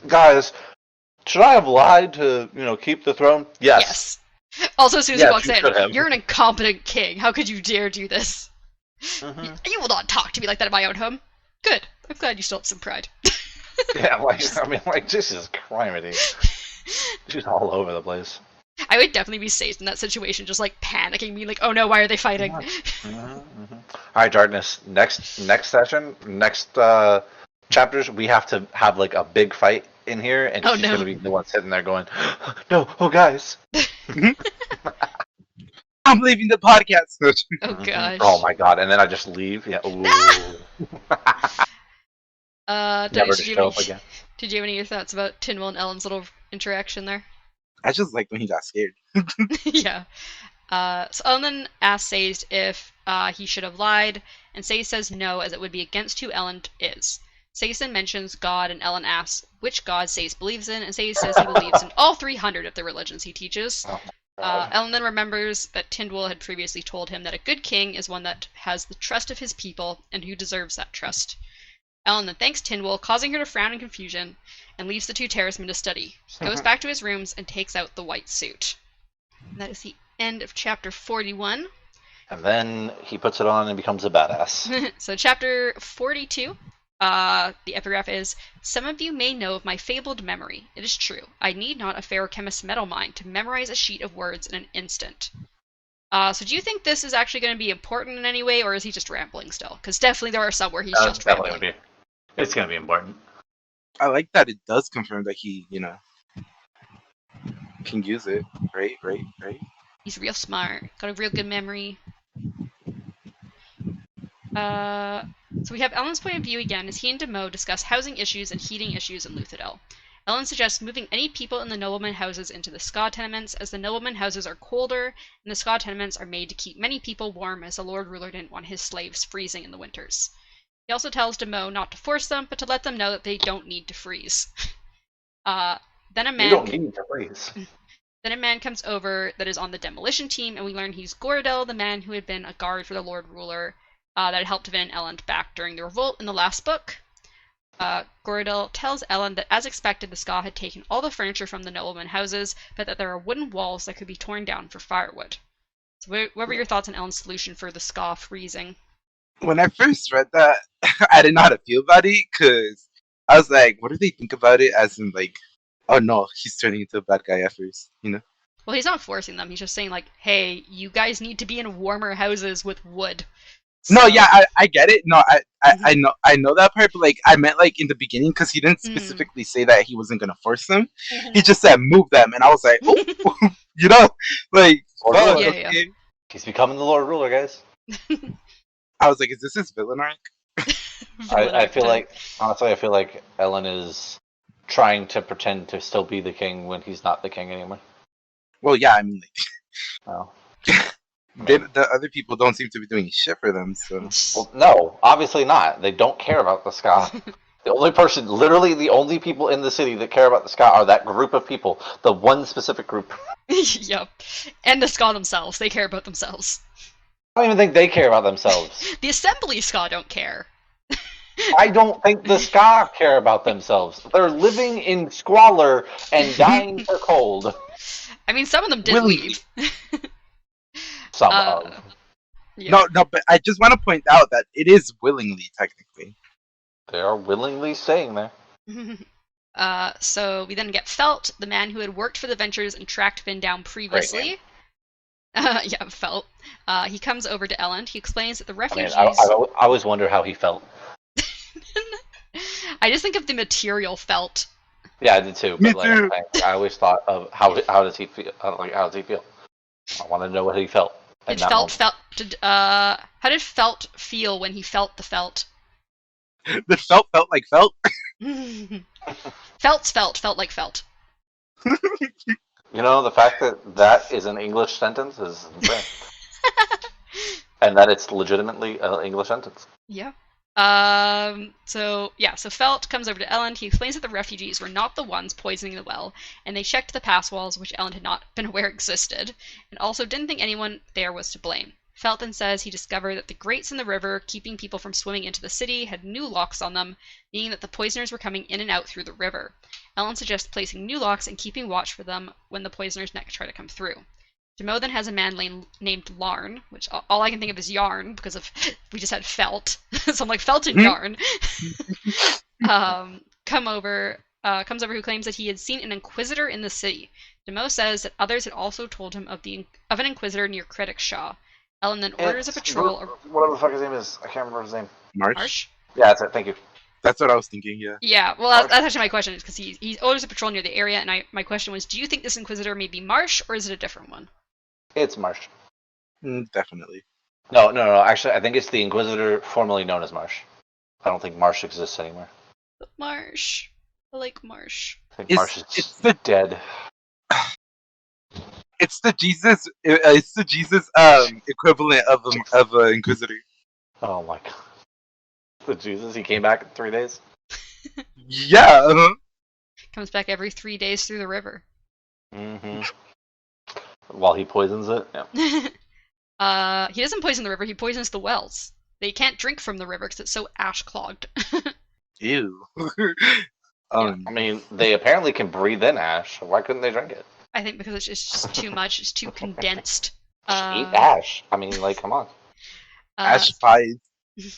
guys, should I have lied to, keep the throne? Yes. Also, as soon as he walks in, you're an incompetent king. How could you dare do this? Mm-hmm. You will not talk to me like that in my own home. Good. I'm glad you still have some pride. Yeah, Jesus Christ. She's all over the place. I would definitely be safe in that situation, just like panicking, being like, "Oh no, why are they fighting?" All right, Darkness. Next session, next chapters, we have to have like a big fight in here, and Oh, she's no. gonna be the one sitting there going, "No, oh guys." I'm leaving the podcast. Oh gosh. Oh my god! And then I just leave. Yeah. Ooh. Never to show up again. Did you have any of your thoughts about Tynwell and Ellen's little interaction there? I just like when he got scared. Yeah. So Ellen asks Sazed if he should have lied, and Sazed says no, as it would be against who Ellen is. Sazed then mentions God, and Ellen asks which God Sazed believes in, and Sazed says he believes in all 300 of the religions he teaches. Ellen then remembers that Tynwell had previously told him that a good king is one that has the trust of his people, and who deserves that trust. Ellen then thanks Tynwell, causing her to frown in confusion, and leaves the two terracemen to study. He goes back to his rooms and takes out the white suit. And that is the end of chapter 41. And then he puts it on and becomes a badass. So chapter 42, the epigraph is, "Some of you may know of my fabled memory. It is true. I need not a fair chemist's metal mind to memorize a sheet of words in an instant." So do you think this is actually going to be important in any way, or is he just rambling still? Because definitely there are some where he's just rambling. It's going to be important. I like that it does confirm that he, can use it. Right. He's real smart. Got a real good memory. So we have Ellen's point of view again as he and Demo discuss housing issues and heating issues in Luthadel. Ellen suggests moving any people in the nobleman houses into the Ska tenements, as the nobleman houses are colder, and the Ska tenements are made to keep many people warm, as the Lord Ruler didn't want his slaves freezing in the winters. He also tells Demo not to force them, but to let them know that they don't need to freeze. Then a man. You don't need to freeze. Then a man comes over that is on the demolition team, and we learn he's Goradel, the man who had been a guard for the Lord Ruler that had helped Van and Ellen back during the revolt in the last book. Goradel tells Ellen that, as expected, the Ska had taken all the furniture from the nobleman houses, but that there are wooden walls that could be torn down for firewood. So what were your thoughts on Ellen's solution for the Ska freezing? When I first read that, I didn't know how to feel about it, because I was like, what do they think about it? As in, like, oh no, he's turning into a bad guy at first, Well, he's not forcing them. He's just saying, like, hey, you guys need to be in warmer houses with wood. So... No, yeah, I get it. No, I know that part, but like I meant like in the beginning, because he didn't specifically say that he wasn't gonna force them. He just said move them, and I was like, oh, like, oh, yeah, okay. yeah. He's becoming the Lord Ruler, guys. I was like, is this his villain arc? I feel like, honestly, I feel like Ellen is trying to pretend to still be the king when he's not the king anymore. Well, yeah, I mean, like, Oh. the other people don't seem to be doing shit for them, so. Well, no, obviously not. They don't care about the Ska. Literally the only people in the city that care about the Ska are that group of people, the one specific group. Yep. And the Ska themselves, they care about themselves. I don't even think they care about themselves. The Assembly Ska don't care. I don't think the Ska care about themselves. They're living in squalor and dying for cold. I mean, some of them did leave. Some of. Yeah. No, but I just want to point out that it is willingly, technically. They are willingly staying there. So we then get Felt, the man who had worked for the Ventures and tracked Finn down previously. Yeah, Felt. He comes over to Ellen. He explains that the refugees... I always wonder how he felt. I just think of the material Felt. Yeah, I did too. Me But too. I always thought of how does he feel? How does he feel? I want to know what he felt. How did Felt feel when he felt the felt? The felt like felt. felt like felt. You know, the fact that is an English sentence is insane. And that it's legitimately an English sentence. Yeah. So Felt comes over to Ellen. He explains that the refugees were not the ones poisoning the well, and they checked the pass walls, which Ellen had not been aware existed, and also didn't think anyone there was to blame. Felt then says he discovered that the grates in the river, keeping people from swimming into the city, had new locks on them, meaning that the poisoners were coming in and out through the river. Ellen suggests placing new locks and keeping watch for them when the poisoners next try to come through. Demo then has a man named Larn, which all I can think of is Yarn, because we just had Felt. So I'm like, Felt and Yarn. Come over comes over who claims that he had seen an inquisitor in the city. Demo says that others had also told him of an inquisitor near Critic Shaw. Ellen then orders a patrol. Whatever the fuck his name is. I can't remember his name. Marsh? Yeah, that's it. Thank you. That's what I was thinking, yeah. Yeah, well, that's actually my question, because he orders a patrol near the area, and my question was, do you think this inquisitor may be Marsh, or is it a different one? It's Marsh. Definitely. No. Actually, I think it's the Inquisitor formerly known as Marsh. I don't think Marsh exists anymore. But Marsh. I like Marsh. I think Marsh is dead. It's the Jesus. It's the Jesus equivalent of an Inquisitor. Oh my god. The Jesus, he came back in 3 days? Yeah. Uh-huh. Comes back every 3 days through the river. Mm-hmm. While he poisons it? Yeah. He doesn't poison the river, he poisons the wells. They can't drink from the river because it's so ash-clogged. Ew. I mean, they apparently can breathe in ash. Why couldn't they drink it? I think because it's just too much, it's too condensed. Eat ash. I mean, like, come on. Ash pies.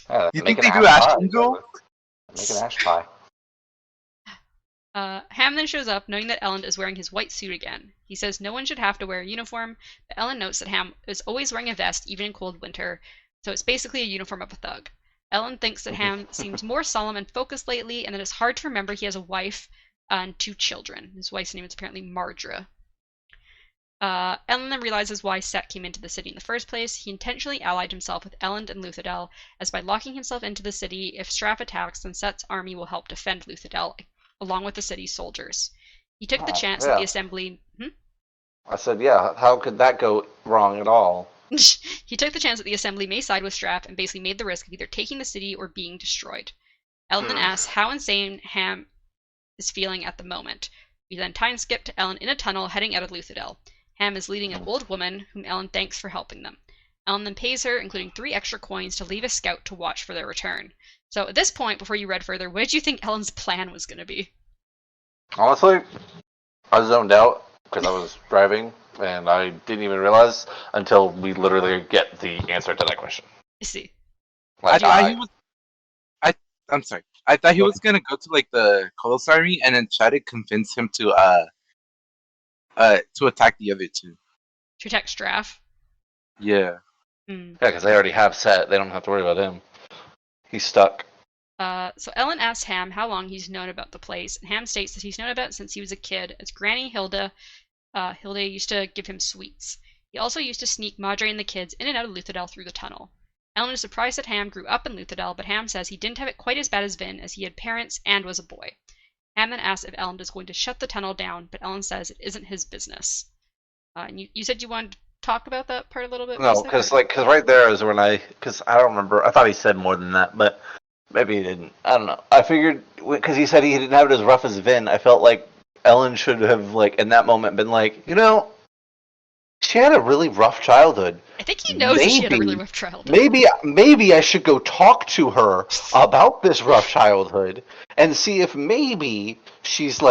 Yeah, You think they do ash bingo? Make an ash pie. Ham then shows up, knowing that Ellen is wearing his white suit again. He says no one should have to wear a uniform, but Ellen notes that Ham is always wearing a vest, even in cold winter, so it's basically a uniform of a thug. Ellen thinks that Ham seems more solemn and focused lately, and that it's hard to remember he has a wife and 2 children. His wife's name is apparently Mardra. Ellen then realizes why Set came into the city in the first place. He intentionally allied himself with Elend and Luthadel, as by locking himself into the city, if Straff attacks, then Set's army will help defend Luthadel, along with the city's soldiers. He took the chance that the assembly... I said, yeah, how could that go wrong at all? He took the chance that the assembly may side with Straff and basically made the risk of either taking the city or being destroyed. Ellen then asks how insane Ham is feeling at the moment. We then time skip to Ellen in a tunnel heading out of Luthadel. Ham is leading an old woman, whom Ellen thanks for helping them. Ellen then pays her, including 3 extra coins, to leave a scout to watch for their return. So at this point, before you read further, what did you think Ellen's plan was going to be? Honestly, I zoned out because I was driving, and I didn't even realize until we literally get the answer to that question. I see. Like, I'm sorry. I thought he was gonna go to like the Kolos army and then try to convince him to attack the other 2. To attack Straff? Yeah. Yeah, because they already have Set. They don't have to worry about him. He's stuck. So Ellen asks Ham how long he's known about the place, and Ham states that he's known about it since he was a kid, as Granny Hilda used to give him sweets. He also used to sneak Madre and the kids in and out of Luthadel through the tunnel. Ellen is surprised that Ham grew up in Luthadel, but Ham says he didn't have it quite as bad as Vin, as he had parents and was a boy. Ham then asks if Ellen is going to shut the tunnel down, but Ellen says it isn't his business. And you said you wanted to talk about that part a little bit? No, because right there is when I don't remember. I thought he said more than that, but maybe he didn't. I don't know. I figured because he said he didn't have it as rough as Vin. I felt like Ellen should have in that moment been like, she had a really rough childhood. I think he knows that she had a really rough childhood. Maybe I should go talk to her about this rough childhood and see if maybe she's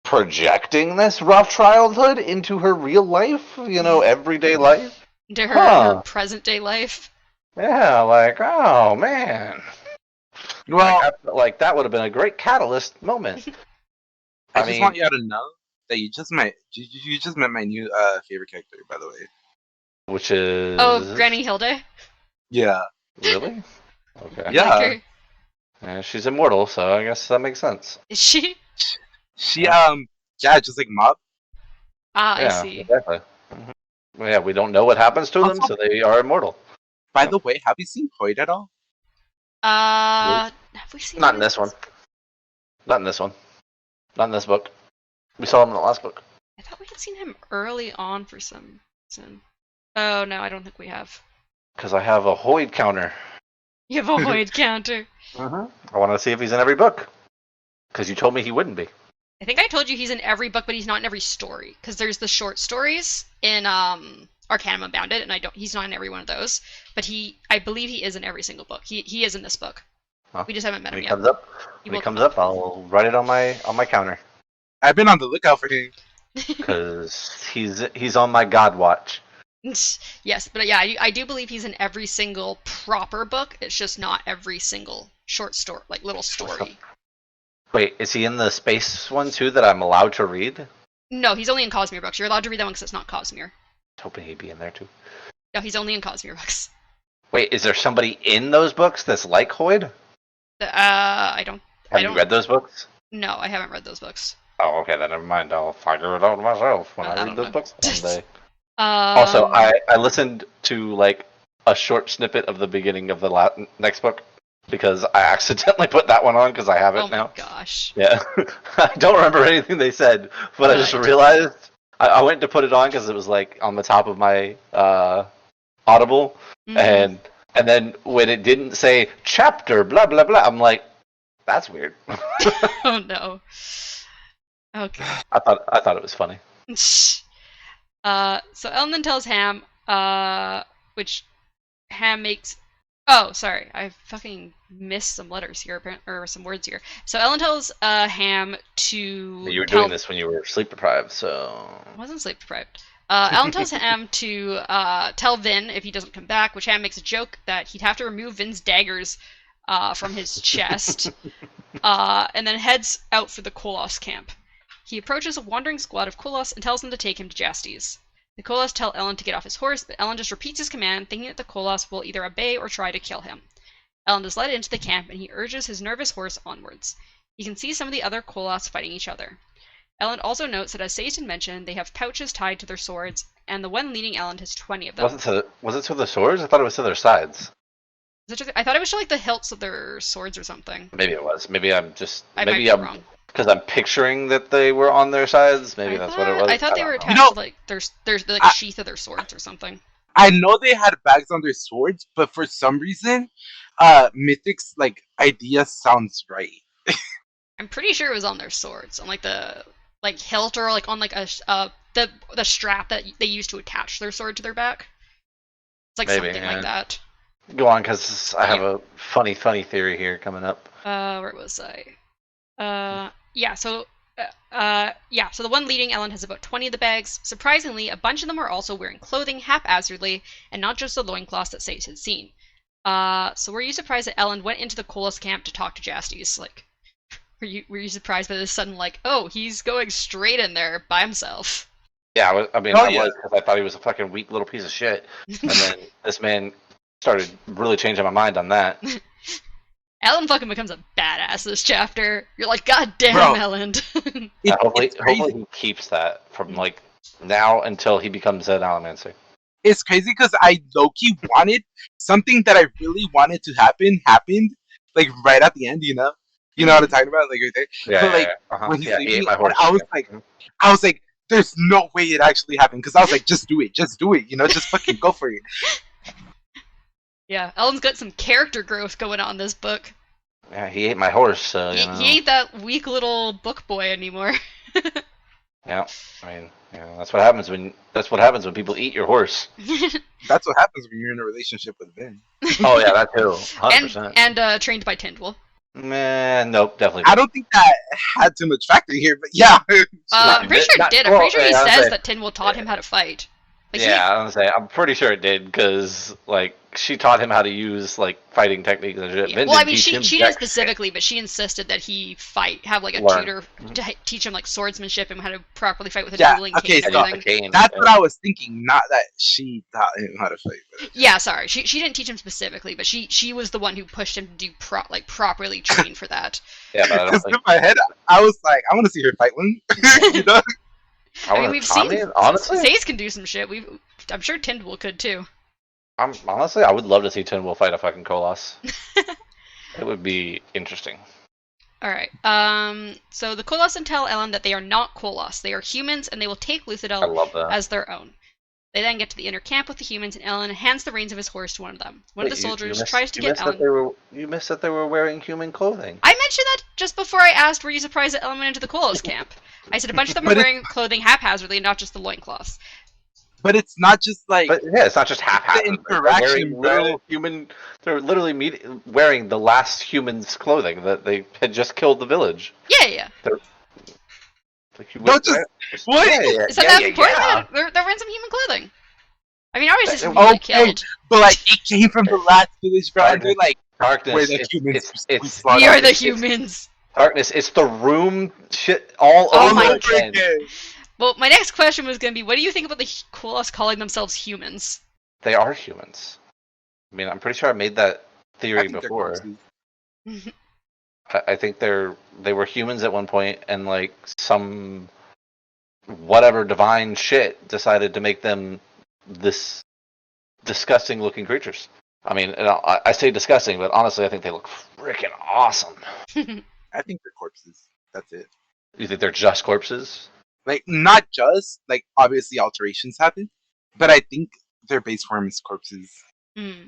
projecting this rough childhood into her real life, everyday life. Into her present day life. Yeah, oh man. Well, that would have been a great catalyst moment. I just want you to know that you just met my new favorite character, by the way. Which is... Oh, Granny Hilda? Yeah. Really? Okay. Yeah. Yeah, she's immortal, so I guess that makes sense. Is she? She, just like Mob. Ah, yeah, I see. Exactly. Mm-hmm. Yeah, we don't know what happens to them, so they are immortal. By the way, have you seen Hoyt at all? Have we seen Not in this one. Not in this one. Not in this book. We saw him in the last book. I thought we had seen him early on for some reason. Oh, no, I don't think we have. Because I have a Hoyd counter. You have a Hoyd counter. I want to see if he's in every book. Because you told me he wouldn't be. I think I told you he's in every book, but he's not in every story. Because there's the short stories in Arcanum Unbounded, and he's not in every one of those. But I believe he is in every single book. He is in this book. Huh. We just haven't met him yet. When he comes up, I'll write it on my counter. I've been on the lookout for him. Because he's on my God watch. Yes, but yeah, I do believe he's in every single proper book. It's just not every single short story, little story. Wait, is he in the space one too that I'm allowed to read? No, he's only in Cosmere books. You're allowed to read that one because it's not Cosmere. I was hoping he'd be in there too. No, he's only in Cosmere books. Wait, is there somebody in those books that's like Hoyd? I don't. Have you read those books? No, I haven't read those books. Oh, okay, then never mind. I'll figure it out myself when I I read don't those know. books one day. Also, Um, I listened to like a short snippet of the beginning of the next book because I accidentally put that one on because I have it oh my now. gosh. Yeah, I don't remember anything they said, but I just realized I went to put it on because it was like on the top of my Audible, Mhm. and then when it didn't say chapter blah blah blah, I'm like, that's weird. Oh no. Okay. I thought it was funny. So Ellen then tells Ham, which Ham makes. Oh, sorry, I fucking missed some letters here, or some words here. So Ellen tells Ham to. You were doing this when you were sleep deprived, so. I wasn't sleep deprived. Ellen tells Ham to tell Vin if he doesn't come back, which Ham makes a joke that he'd have to remove Vin's daggers from his chest, and then heads out for the Kolos camp. He approaches a wandering squad of Kolos and tells them to take him to Jastes. The Kolos tell Ellen to get off his horse, but Ellen just repeats his command, thinking that the Kolos will either obey or try to kill him. Ellen is led into the camp, and he urges his nervous horse onwards. You can see some of the other Kolos fighting each other. Ellen also notes that, as Satan mentioned, they have pouches tied to their swords, and the one leading Ellen has 20 of them. Was it to the swords? I thought it was to their sides. I thought it was to like the hilts of their swords or something. Maybe it was. Maybe I'm just. I might be wrong. Because I'm picturing that they were on their sides. Maybe that's what it was. I thought they were attached to like there's like a sheath of their swords or something. I know they had bags on their swords, but for some reason, Mythic's like idea sounds right. I'm pretty sure it was on their swords, on like the hilt or like on like the strap that they used to attach their sword to their back. It's like Maybe, something like that. Go on, because I have a funny theory here coming up. Where was I? So the one leading Ellen has about 20 of the bags. Surprisingly, a bunch of them are also wearing clothing haphazardly, and not just the loincloths that Sage had seen. So were you surprised that Ellen went into the Kolos camp to talk to Jastes? Like, were you surprised by this sudden, like, oh, he's going straight in there by himself? Yeah, I was, because I thought he was a fucking weak little piece of shit. And then this man started really changing my mind on that. Ellen fucking becomes a badass this chapter. You're like, God damn, Bro, Ellen. Hopefully he keeps that from like now until he becomes an Allomancer. It's crazy because I low-key wanted something that I really wanted to happened like right at the end, you know? You know what I'm talking about? Like right there. Yeah, but like when he's leaving, I was like, there's no way it actually happened. Because I was like, just do it, you know, just fucking go for it. Yeah, Ellen's got some character growth going on in this book. Yeah, he ate my horse, so you know. He ain't that weak little book boy anymore. Yeah, I mean, that's what happens when people eat your horse. That's what happens when you're in a relationship with Ben. Oh yeah, that too, 100%. And trained by Tyndall. Man, nope, definitely. I don't think that had too much factor here, but yeah. I'm pretty sure it did. I'm pretty sure he says that Tyndall taught him how to fight. Like, I'm pretty sure it did, because like she taught him how to use like fighting techniques and shit. Yeah. Well, I mean, she didn't specifically, but she insisted that he have like a tutor to teach him like swordsmanship and how to properly fight with a dueling cane and everything. That's what I was thinking. Not that she taught him how to fight. Yeah, sorry, she didn't teach him specifically, but she was the one who pushed him to do properly train for that. Yeah, but in my head, I was like, I want to see her fight one. You know? I mean, we've seen honestly, Zaze can do some shit. I'm sure Tyndall could too. Honestly, I would love to see Tyndall fight a fucking Kolos. It would be interesting. Alright, so the Kolos tell Ellen that they are not Kolos. They are humans, and they will take Luthadel as their own. They then get to the inner camp with the humans, and Ellen hands the reins of his horse to one of them. One of the soldiers tries to get Ellen... You missed that they were wearing human clothing. I mentioned that just before I asked, were you surprised that Ellen went into the Kolos camp? I said a bunch of them are wearing clothing haphazardly, not just the loincloths. But it's not just like... But yeah, it's not just haphazard. They're literally wearing the last human's clothing that they had just killed the village. Yeah. What? Is that important? Yeah. They're wearing some human clothing. I mean, obviously some people killed. But like, it came from the last village, bro. And they're like, Darkness, we're the humans. We are the humans. Darkness, it's the room shit all Oh over my again. Well, my next question was going to be, what do you think about the Kolos calling themselves humans? They are humans. I mean, I'm pretty sure I made that I theory think they're before. corpses. I think they were humans at one point, and like some whatever divine shit decided to make them this disgusting looking creatures. I mean, I say disgusting, but honestly, I think they look freaking awesome. I think they're corpses. That's it. You think they're just corpses? Like, not just, like, obviously alterations happen, but I think their base form is corpses. Mm.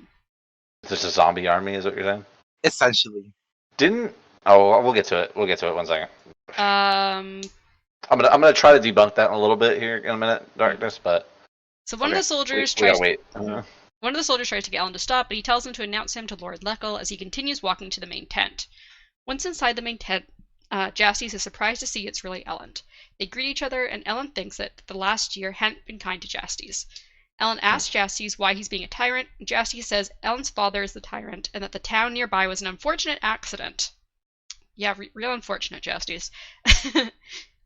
Just a zombie army, is what you're saying? Essentially. Didn't? Oh, we'll get to it. We'll get to it. 1 second. Um, I'm gonna try to debunk that in a little bit here in a minute, Darkness. But so one of the soldiers we gotta tries. wait. One of the soldiers tries to get Alan to stop, but he tells him to announce him to Lord Leckel as he continues walking to the main tent. Once inside the main tent, Jasties is surprised to see it's really Ellen. They greet each other, and Ellen thinks that the last year hadn't been kind to Jasties. Ellen asks Jasties why he's being a tyrant, and Jasties says Ellen's father is the tyrant, and that the town nearby was an unfortunate accident. Yeah, real unfortunate, Jasties.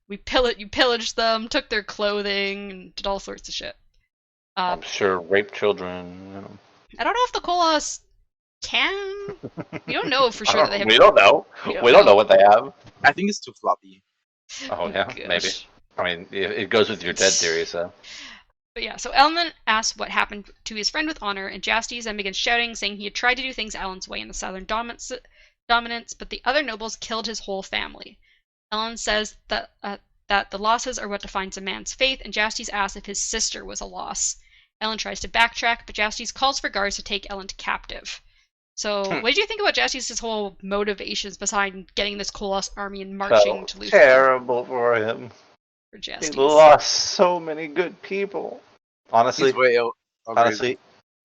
You pillaged them, took their clothing, and did all sorts of shit. I'm sure rape children. You know. I don't know if the Kolos can. We don't know for sure that they have. We don't know. We don't know what they have. I think it's too floppy. Oh yeah, gosh. maybe. I mean, it goes with your dead theory, so. But yeah, so Elman asks what happened to his friend with honor, and Jasties then begins shouting, saying he had tried to do things Alan's way in the southern dominance, but the other nobles killed his whole family. Ellen says that the losses are what defines a man's faith, and Jasties asks if his sister was a loss. Ellen tries to backtrack, but Jasties calls for guards to take Ellen captive. So, what did you think about Jasties' whole motivations behind getting this Kolos army and marching to Luthor? Terrible for him. For Jasties. He lost so many good people. Honestly,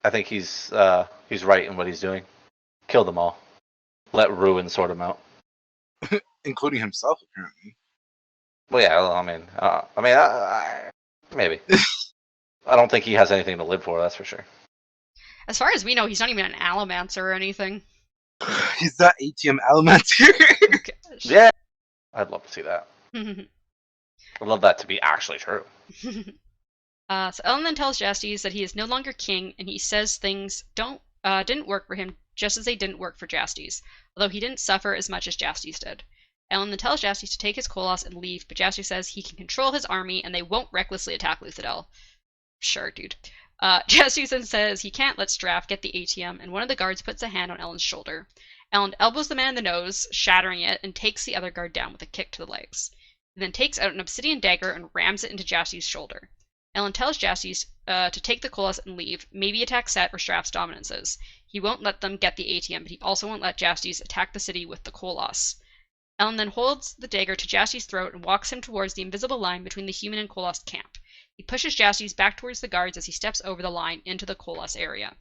I think he's right in what he's doing. Kill them all. Let Ruin sort him out. Including himself, apparently. Well, yeah. I maybe. I don't think he has anything to live for. That's for sure. As far as we know, he's not even an Allomancer or anything. He's that ATM Allomancer. Yeah, I'd love to see that. I'd love that to be actually true. So Ellen then tells Jasties that he is no longer king, and he says things didn't work for him, just as they didn't work for Jasties, although he didn't suffer as much as Jasties did. Ellen then tells Jasties to take his Kolos and leave, but Jasties says he can control his army, and they won't recklessly attack Luthadel. Sure, dude. Jasties then says he can't let Straff get the ATM, and one of the guards puts a hand on Ellen's shoulder. Ellen elbows the man in the nose, shattering it, and takes the other guard down with a kick to the legs. He then takes out an obsidian dagger and rams it into Jasties' shoulder. Ellen tells Jasties to take the Kolos and leave, maybe attack Set or Straff's dominances. He won't let them get the ATM, but he also won't let Jasties attack the city with the Kolos. Ellen then holds the dagger to Jasties' throat and walks him towards the invisible line between the human and Kolos camp. He pushes Jasties back towards the guards as he steps over the line into the Kolos area.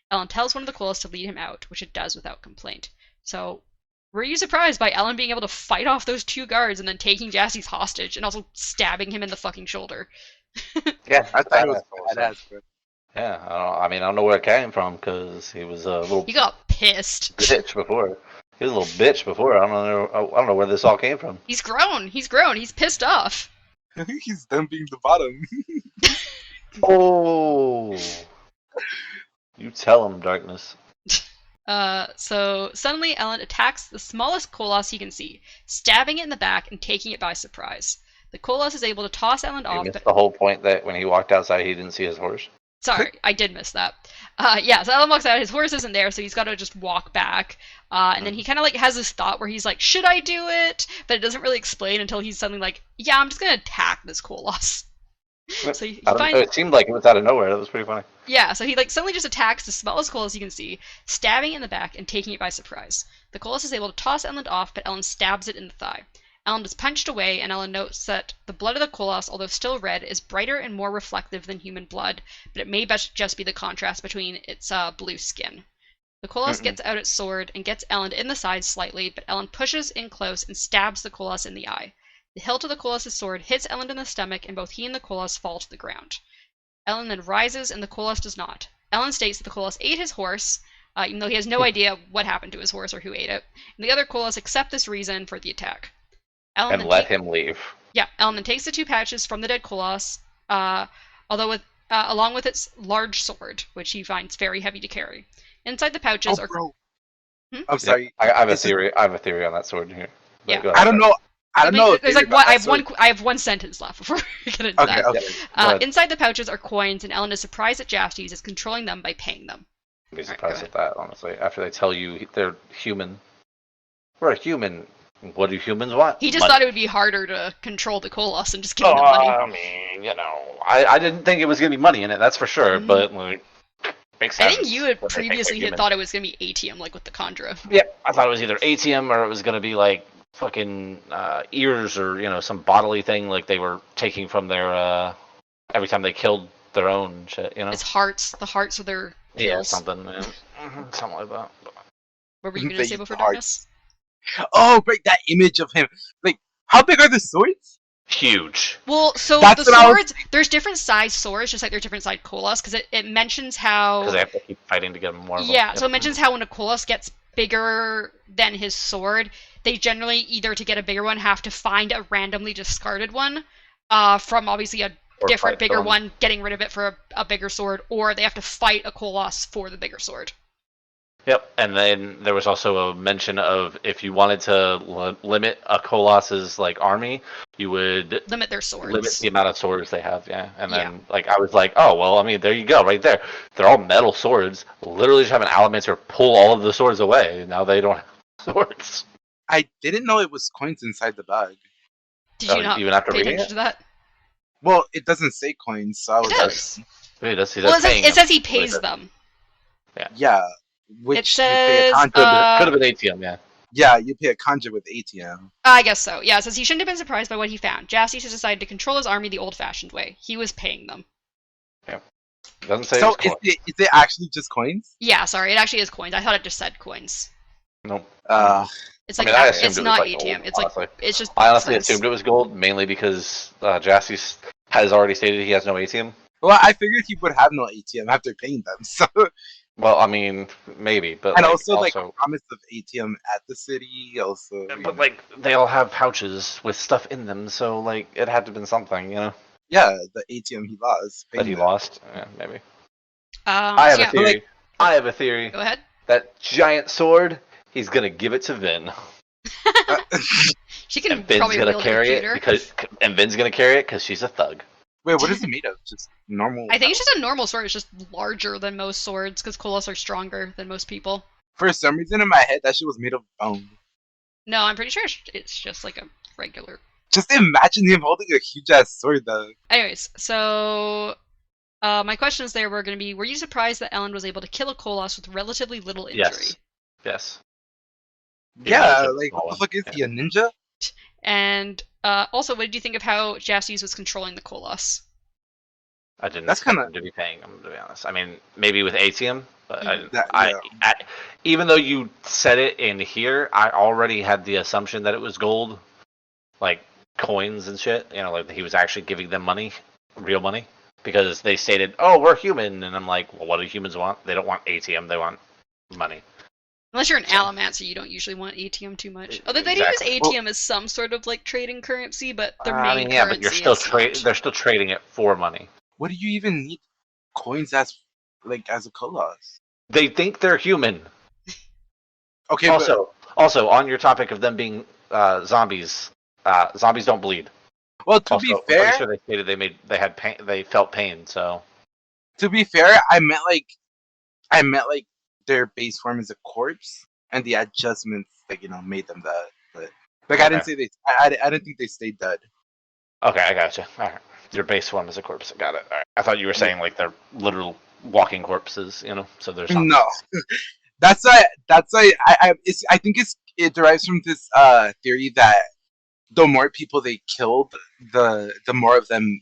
Ellen tells one of the Kolos to lead him out, which it does without complaint. So, were you surprised by Ellen being able to fight off those two guards and then taking Jasties hostage and also stabbing him in the fucking shoulder? Yeah, I thought it was badass, bro. Yeah, I don't know where it came from because he was a little. He got pissed. Bitch before. He was a little bitch before. I don't know where this all came from. He's grown. He's pissed off. He's done being the bottom. Oh. You tell him, Darkness. So suddenly Ellen attacks the smallest Kolos he can see, stabbing it in the back and taking it by surprise. The Kolos is able to toss Ellen off. You missed the whole point that when he walked outside, he didn't see his horse. Sorry, I did miss that. So Ellen walks out, his horse isn't there, so he's got to just walk back. And then he kind of like has this thought where he's like, should I do it? But it doesn't really explain until he's suddenly like, yeah, I'm just going to attack this Kolos. So he finds... It seemed like it was out of nowhere. That was pretty funny. Yeah, so he like suddenly just attacks the smallest Kolos he can see, stabbing it in the back and taking it by surprise. The Kolos is able to toss Ellen off, but Ellen stabs it in the thigh. Ellen is punched away, and Ellen notes that the blood of the Kolos, although still red, is brighter and more reflective than human blood, but it may just be the contrast between its blue skin. The Kolos gets out its sword and gets Ellen in the side slightly, but Ellen pushes in close and stabs the Kolos in the eye. The hilt of the Kolos' sword hits Ellen in the stomach, and both he and the Kolos fall to the ground. Ellen then rises, and the Kolos does not. Ellen states that the Kolos ate his horse, even though he has no idea what happened to his horse or who ate it. And the other Koalas accept this reason for the attack. Ellen And let him leave. Yeah, Ellen then takes the 2 pouches from the dead Koalas, along with its large sword, which he finds very heavy to carry. Inside the pouches are. Bro. Hmm? I'm sorry. I have a theory. I have a theory on that sword here. Yeah. I don't know. I don't know. There's like what I have one sentence left before we get into that. Okay. Inside the pouches are coins, and Ellen is surprised that Jastes is controlling them by paying them. I'd be surprised at that, honestly. After they tell you they're human. We're a human. What do humans want? He just money. thought it would be harder to control the Koalas and just give them money. I mean, I didn't think it was gonna be money in it. That's for sure. Mm-hmm. But like, makes sense. I think you had previously thought it was gonna be ATM, like with the Khandra. Yeah, I thought it was either ATM or it was gonna be like fucking ears or some bodily thing like they were taking from their every time they killed their own shit. It's hearts. The hearts are their kills. Yeah, something like that. What were you gonna say before darkness? Oh, right, that image of him. Like, how big are the swords? Huge. Well, so That's the swords, there's different size swords, just like there's different size Koalas, because it mentions how. Because they have to keep fighting to get more of them. Yeah, so it mentions how when a Koalas gets bigger than his sword, they generally either to get a bigger one have to find a randomly discarded one from obviously a different bigger one, getting rid of it for a bigger sword, or they have to fight a Koalas for the bigger sword. Yep, and then there was also a mention of if you wanted to limit a Koalas's army, you would limit their swords. Limit the amount of swords they have, yeah. And then I was like, oh well, I mean, there you go, right there. They're all metal swords. Literally just have an Allomancer pull all of the swords away. Now they don't have swords. I didn't know it was coins inside the bag. Did you not even after pay reading attention to that? Well, it doesn't say coins, so I was It does. It says he pays them. Yeah. Which it says could have been ATM, yeah. Yeah, you pay a Khandra with ATM. I guess so. Yeah, it says he shouldn't have been surprised by what he found. Jastes has decided to control his army the old-fashioned way. He was paying them. Yeah. It doesn't say so is it actually just coins? Yeah, sorry, it actually is coins. I thought it just said coins. Nope. It's like it's not ATM. Gold, it's honestly. it's just. I honestly assumed it was gold, mainly because Jastes has already stated he has no ATM. Well, I figured he would have no ATM after paying them. So. Well, I mean, maybe, but and also a promise of ATM at the city. Also, but they all have pouches with stuff in them, so it had to have been something, Yeah, the ATM he lost. That he lost, yeah, maybe. I have a theory. I have a theory. Go ahead. That giant sword, he's gonna give it to Vin. She can and Vin's probably gonna carry it Vin's gonna carry it because she's a thug. Wait, what is it made of? Just normal? I think it's just a normal sword. It's just larger than most swords because Koalas are stronger than most people. For some reason in my head, that shit was made of bone. No, I'm pretty sure it's just like a regular. Just imagine him holding a huge ass sword, though. Anyways, so my questions there were going to be: were you surprised that Ellen was able to kill a Koalas with relatively little injury? Yes. Yeah, what the fuck is he, a ninja? And also, what did you think of how Jastes was controlling the Koalas? I didn't expect him to be paying them, to be honest. I mean, maybe with ATM, but even though you said it in here, I already had the assumption that it was gold, like coins and shit. He was actually giving them money, real money, because they stated, "Oh, we're human," and I'm like, "Well, what do humans want? They don't want ATM. They want money." Unless you're an Allomancer, you don't usually want ATM too much. Although they do use ATM as some sort of trading currency, but their main currency but you're still they're still trading it for money. What do you even need coins as a Koalas? They think they're human. Okay. Also, on your topic of them being zombies, zombies don't bleed. Well, to be fair, I'm pretty sure they stated they had pain. They felt pain. So. To be fair, I meant their base form is a corpse, and the adjustments made them that. But I didn't say I didn't think they stayed dead. Okay, I gotcha. All right. Your base form is a corpse. I got it. All right. I thought you were saying they're literal walking corpses. So there's no. That's why I think it derives from this theory that the more people they killed, the more of them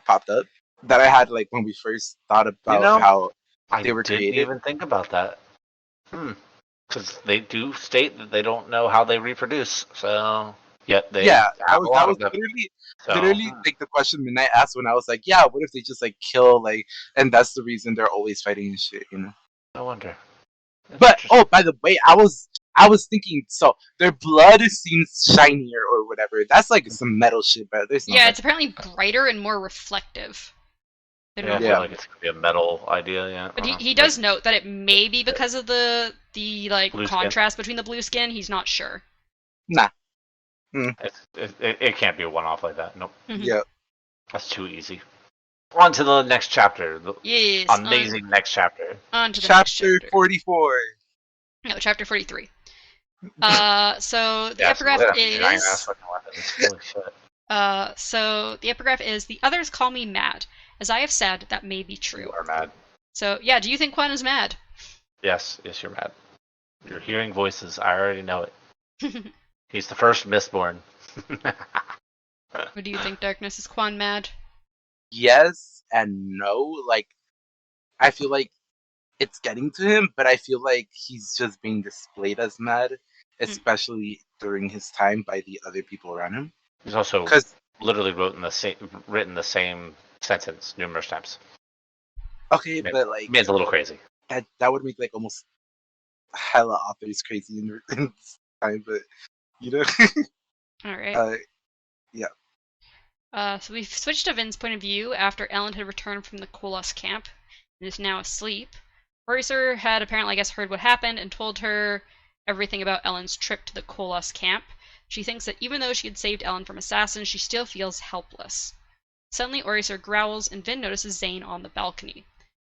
popped up. That I had when we first thought about how they were created. I didn't even think about that. Because they do state that they don't know how they reproduce. So yet they that was literally the question Midnight asked when I was like, yeah, what if they just kill and that's the reason they're always fighting and shit. I wonder. But by the way, I was thinking, so their blood seems shinier or whatever. That's like some metal shit, but there's no Yeah, metal. it's apparently brighter and more reflective than Yeah, normal. like it's gonna be a metal idea. Yeah, But he does note that it may be because of the like Blue skin. contrast between the blue skin. He's not sure. Nah. It can't be a one-off like that. Nope, Yeah. that's too easy. On to the next chapter. The Yes. amazing next chapter. On to the next Chapter chapter. 44. No, chapter 43. So the Yeah, epigraph so is. giant-ass fucking weapons. Holy shit. So the epigraph is: the others call me mad. As I have said, that may be true. You are mad. So yeah, do you think Quan is mad? Yes, you're mad. You're hearing voices. I already know it. He's the first Mistborn. What do you think, Darkness? Is Quan mad? Yes and no. Like, I feel like it's getting to him, but I feel like he's just being displayed as mad, especially during his time by the other people around him. He's also Because literally written the same sentence numerous times. okay, but like Man's a little crazy. that would make like almost hella authors crazy in this time, but you know. All right. Yeah. So we've switched to Vin's point of view after Ellen had returned from the Kolos camp and is now asleep. Oriser had apparently, I guess, heard what happened and told her everything about Ellen's trip to the Kolos camp. She thinks that even though she had saved Ellen from assassins, she still feels helpless. Suddenly, Oriser growls and Vin notices Zane on the balcony.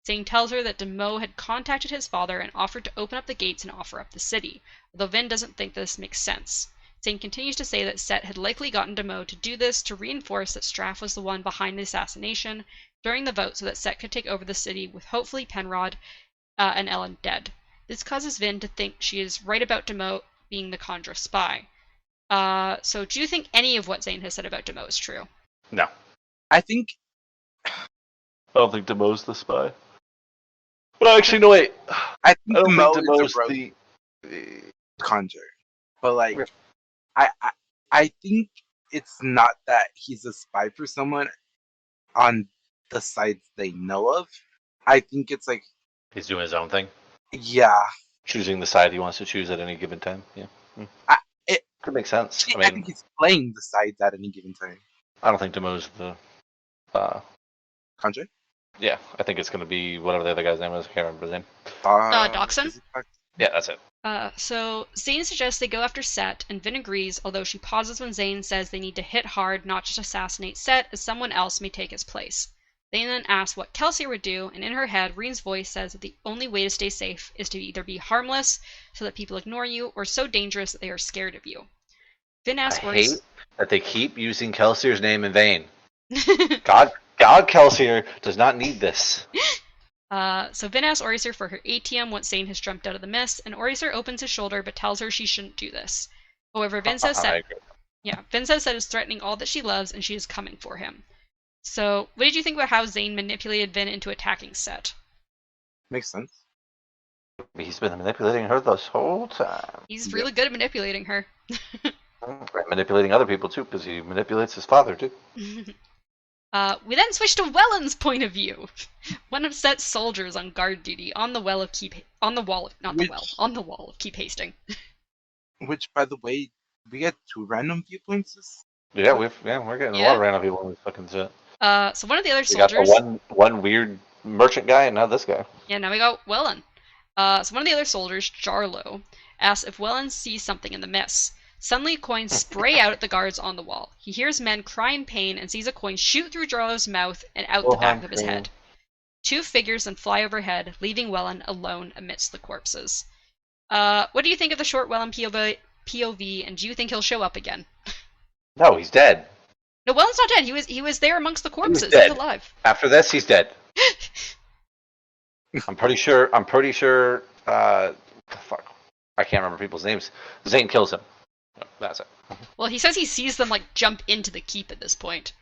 Zane tells her that Demo had contacted his father and offered to open up the gates and offer up the city, although Vin doesn't think this makes sense. Zane continues to say that Set had likely gotten Demo to do this to reinforce that Straff was the one behind the assassination during the vote so that Set could take over the city with hopefully Penrod and Ellen dead. This causes Vin to think she is right about Demo being the Condra spy. So do you think any of what Zane has said about Demo is true? No. I think I don't think Demo's the spy. But actually, no, wait. I think I don't Mo think is Demo's a rogue the. conjure, but like I think it's not that he's a spy for someone on the sides they know of. I think it's like, He's doing his own thing. yeah, Choosing the side he wants to choose at any given time. Yeah. it Could make sense. I think he's playing the sides at any given time. I don't think Demo's the. Conjure? Yeah, I think it's going to be whatever the other guy's name is. I can't remember his name. Dachshund? Is it Dachshund? Yeah, that's it. So Zane suggests they go after Set, and Vin agrees, although she pauses when Zane says they need to hit hard, not just assassinate Set, as someone else may take his place. Zane then asks what Kelsier would do, and in her head, Reen's voice says that the only way to stay safe is to either be harmless, so that people ignore you, or so dangerous that they are scared of you. Vin I asks hate that they keep using Kelsier's name in vain. God, Kelsier does not need this. So Vin asks Oriser for her ATM once Zane has jumped out of the mist, and Oriser opens his shoulder but tells her she shouldn't do this. However, Vin says Set is threatening all that she loves, and she is coming for him. So, what did you think about how Zane manipulated Vin into attacking Set? Makes sense. He's been manipulating her this whole time. He's really good at manipulating her. Manipulating other people too, because he manipulates his father too. We then switch to Welland's point of view. One of Set's soldiers on guard duty on the wall of Keep Hasting. Which, by the way, we get 2 random viewpoints. Yeah, we're getting a lot of random people in this fucking shit. So one of the other We got soldiers. the one weird merchant guy, and now this guy. Yeah, now we got Welland. So one of the other soldiers, Jarlo, asks if Welland sees something in the mist. Suddenly, coins spray out at the guards on the wall. He hears men cry in pain and sees a coin shoot through Jarlo's mouth and out the back of his head. 2 figures then fly overhead, leaving Welland alone amidst the corpses. What do you think of the short Welland POV, and do you think he'll show up again? No, he's dead. No, Welland's not dead. He was there amongst the corpses. He's He's alive. After this, he's dead. I'm pretty sure. Fuck. I can't remember people's names. Zane kills him. That's it. Well, he says he sees them jump into the keep at this point.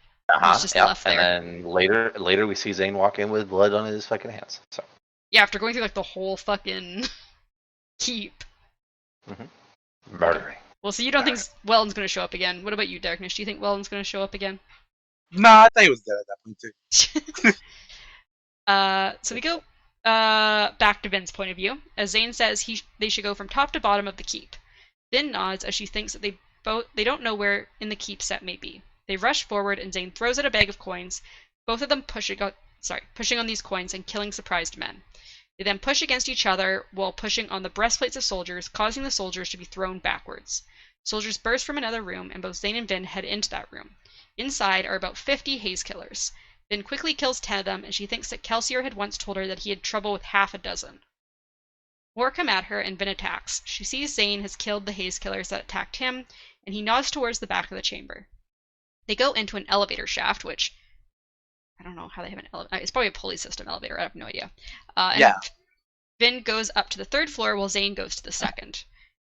He's just left there. And then later we see Zane walk in with blood on his fucking hands. So. Yeah, after going through the whole fucking keep. Mm-hmm. Murdering. Well, so you don't think Welland's going to show up again. What about you, Darkness? Do you think Welland's going to show up again? Nah, I thought he was dead at that point too. So we go back to Vin's point of view, as Zane says they should go from top to bottom of the keep. Vin nods as she thinks that they don't know where in the keep Set may be. They rush forward and Zane throws out a bag of coins, both of them pushing on these coins and killing surprised men. They then push against each other while pushing on the breastplates of soldiers, causing the soldiers to be thrown backwards. Soldiers burst from another room, and both Zane and Vin head into that room. Inside are about 50 haze killers. Vin quickly kills 10 of them, and she thinks that Kelsier had once told her that he had trouble with half a dozen. More come at her, and Vin attacks. She sees Zane has killed the haze killers that attacked him, and he nods towards the back of the chamber. They go into an elevator shaft, which I don't know how they have an elevator. It's probably a pulley system elevator. I have no idea. Yeah. Vin goes up to the 3rd floor while Zane goes to the 2nd.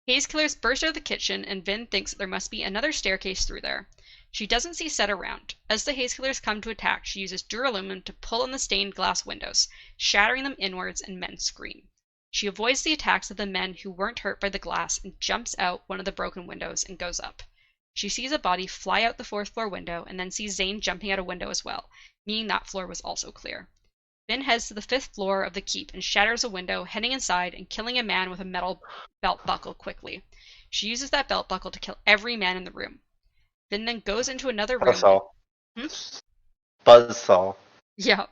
Haze killers burst out of the kitchen, and Vin thinks that there must be another staircase through there. She doesn't see Set around. As the haze killers come to attack, she uses duralumin to pull on the stained glass windows, shattering them inwards, and men scream. She avoids the attacks of the men who weren't hurt by the glass and jumps out one of the broken windows and goes up. She sees a body fly out the 4th floor window and then sees Zane jumping out a window as well, meaning that floor was also clear. Vin heads to the 5th floor of the keep and shatters a window, heading inside and killing a man with a metal belt buckle quickly. She uses that belt buckle to kill every man in the room. Vin then goes into another room. Buzzsaw. Yeah.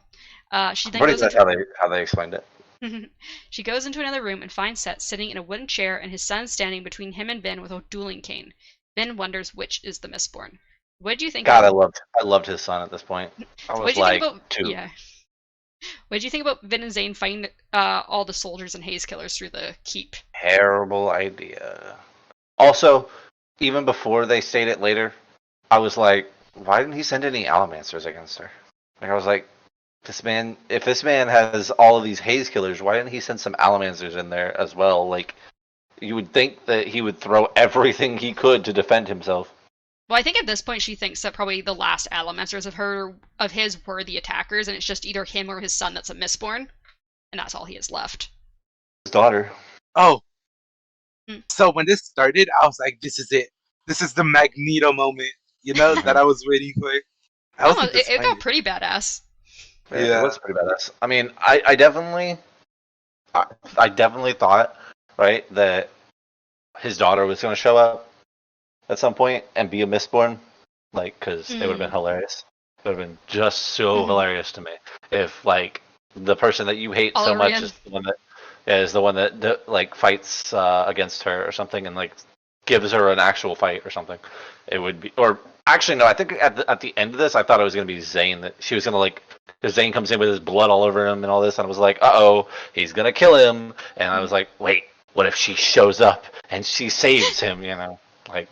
She then Pretty goes much into how they explained it. She goes into another room and finds Set sitting in a wooden chair and his son standing between him and Vin with a dueling cane. Vin wonders which is the Mistborn. What do you think? God, I loved his son at this point. I was like, two. Yeah. What did you think about Vin and Zane fighting all the soldiers and haze killers through the keep? Terrible idea. Also, even before they state it later, I was like, why didn't he send any Alamancers against her? Like, I was like, if this man has all of these haze killers, why didn't he send some Alamancers in there as well? Like, you would think that he would throw everything he could to defend himself. Well, I think at this point she thinks that probably the last Alamancers of his were the attackers, and it's just either him or his son that's a Mistborn, and that's all he has left. His daughter. Oh. So when this started, I was like, this is it. This is the Magneto moment, that I was waiting for. It got pretty badass. Yeah, it was pretty badass. I mean, I definitely thought, right, that his daughter was going to show up at some point and be a Mistborn, like, because it would have been hilarious. It would have been just so hilarious to me if, like, the person that you hate so much is the one that like fights against her or something and like gives her an actual fight or something. It would be, or actually no, I think at the end of this, I thought it was going to be Zane, that she was going to, like, because Zane comes in with his blood all over him and all this, and I was like, uh-oh, he's going to kill him. And I was like, wait, what if she shows up and she saves him, like,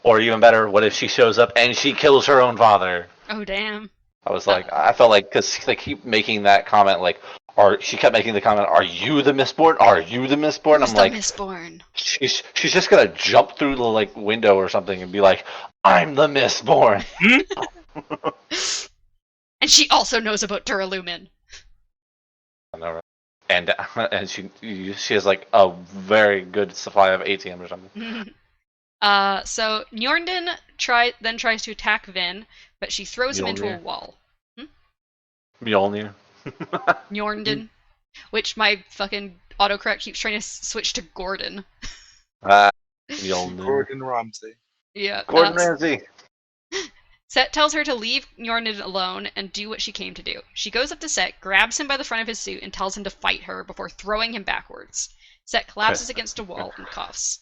or even better, what if she shows up and she kills her own father? Oh, damn. I was like, I felt like, because they keep making that comment, like, she kept making the comment, are you the Mistborn? Are you the Mistborn? Who's I'm like, Mistborn? She's just going to jump through the, like, window or something and be like, I'm the Mistborn. And she also knows about duralumin. I know, right? And she has, like, a very good supply of ATM or something. So Njornden then tries to attack Vin, but she throws him into a wall. Mjolnir. Njornden, which my fucking autocorrect keeps trying to switch to Gordon. Mjolnir. Gordon Ramsay. Yeah. Gordon Ramsay. Set tells her to leave Njornden alone and do what she came to do. She goes up to Set, grabs him by the front of his suit, and tells him to fight her before throwing him backwards. Set collapses against a wall and coughs.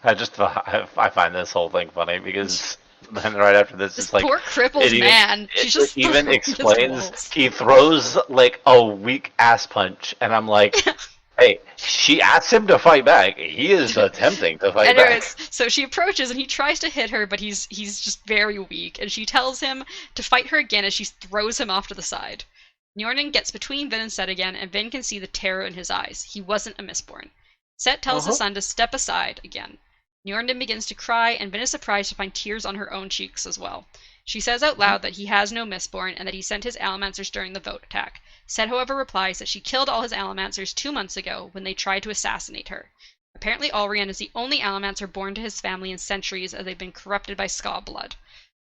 I find this whole thing funny because then right after this, it's like poor crippled man. She's just even explains he throws like a weak ass punch, and I'm like, hey, she asked him to fight back. He is attempting to fight back. So she approaches and he tries to hit her, but he's just very weak. And she tells him to fight her again as she throws him off to the side. Njornden gets between Vin and Set again, and Vin can see the terror in his eyes. He wasn't a Mistborn. Set tells his son to step aside again. Njornden begins to cry, and Vin is surprised to find tears on her own cheeks as well. She says out loud that he has no Mistborn and that he sent his Alamancers during the vote attack. Set, however, replies that she killed all his Alamancers 2 months ago when they tried to assassinate her. Apparently, Alrian is the only Alamancer born to his family in centuries, as they've been corrupted by Ska blood.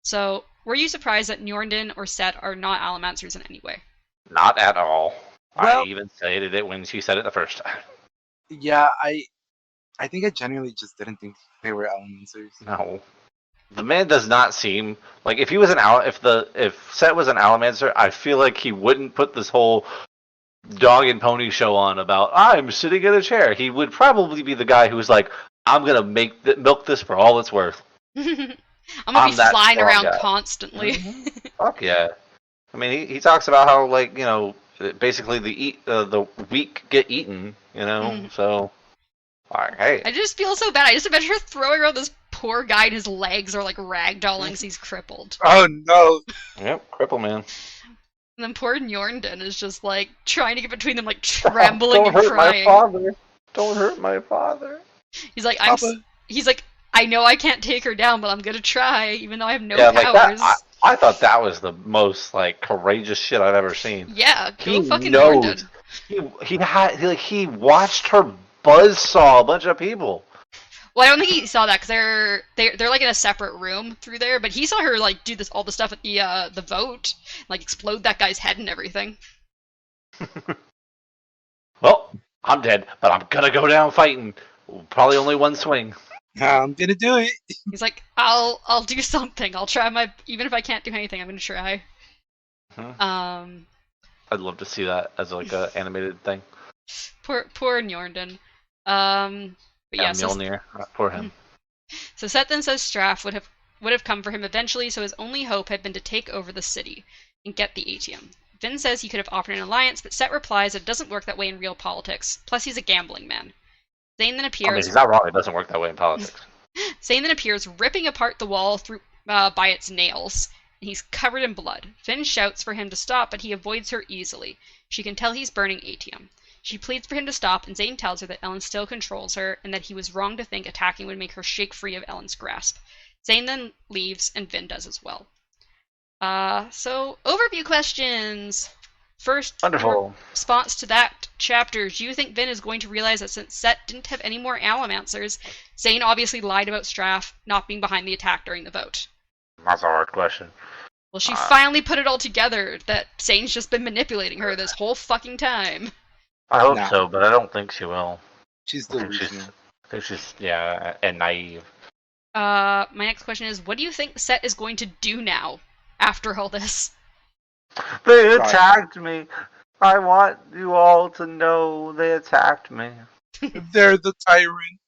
So, were you surprised that Njornden or Set are not Alamancers in any way? Not at all. Well- I even stated it when she said it the first time. Yeah, I think I genuinely just didn't think they were Elementers. No. The man does not seem like if he was if Set was an Alamancer, I feel like he wouldn't put this whole dog and pony show on about I'm sitting in a chair. He would probably be the guy who's like, I'm gonna milk this for all it's worth. I'm I'm gonna be that flying strong around guy. constantly. Fuck yeah. I mean, he talks about how like basically the weak get eaten. So like, hey, I just feel so bad. I just imagine her throwing around this poor guy and his legs are like ragdolling because he's crippled. Oh no! yep, cripple man. And then poor Njornden is just like trying to get between them, like trembling Don't and hurt crying. my father. Don't hurt my father. He's like, Papa. he's like, I know I can't take her down, but I'm gonna try, even though I have no Yeah, like powers. that. I thought that was the most like courageous shit I've ever seen. Yeah, go He fucking knows. Njornden. He watched her buzzsaw a bunch of people. Well, I don't think he saw that because they're like in a separate room through there. But he saw her like do all the stuff at the vote, like explode that guy's head and everything. Well, I'm dead, but I'm gonna go down fighting. Probably only one swing. I'm gonna do it. He's like, I'll do something. I'll try even if I can't do anything, I'm gonna try. Mhm. I'd love to see that as like a animated thing. Poor Njornden. But yeah, Mjolnir, for him. So Set then says Straff would have come for him eventually, so his only hope had been to take over the city and get the atium. Vin says he could have offered an alliance, but Set replies that it doesn't work that way in real politics. Plus, he's a gambling man. Zane then appears. I mean, he's not wrong. It doesn't work that way in politics. Zane then appears, ripping apart the wall through by its nails. He's covered in blood. Finn shouts for him to stop, but he avoids her easily. She can tell he's burning atium. She pleads for him to stop, and Zane tells her that Ellen still controls her, and that he was wrong to think attacking would make her shake free of Ellen's grasp. Zane then leaves, and Vin does as well. So, overview questions! First, Wonderful. response to that chapter. Do you think Vin is going to realize that since Set didn't have any more Alamancers, Zane obviously lied about Straff not being behind the attack during the vote? That's a hard question. Well, she finally put it all together that Zane's just been manipulating her this whole fucking time. I hope No. so, but I don't think she will. She's I think delusional. she's and naive. My next question is, what do you think Set is going to do now after all this? They attacked me. I want you all to know they attacked me. They're the tyrant.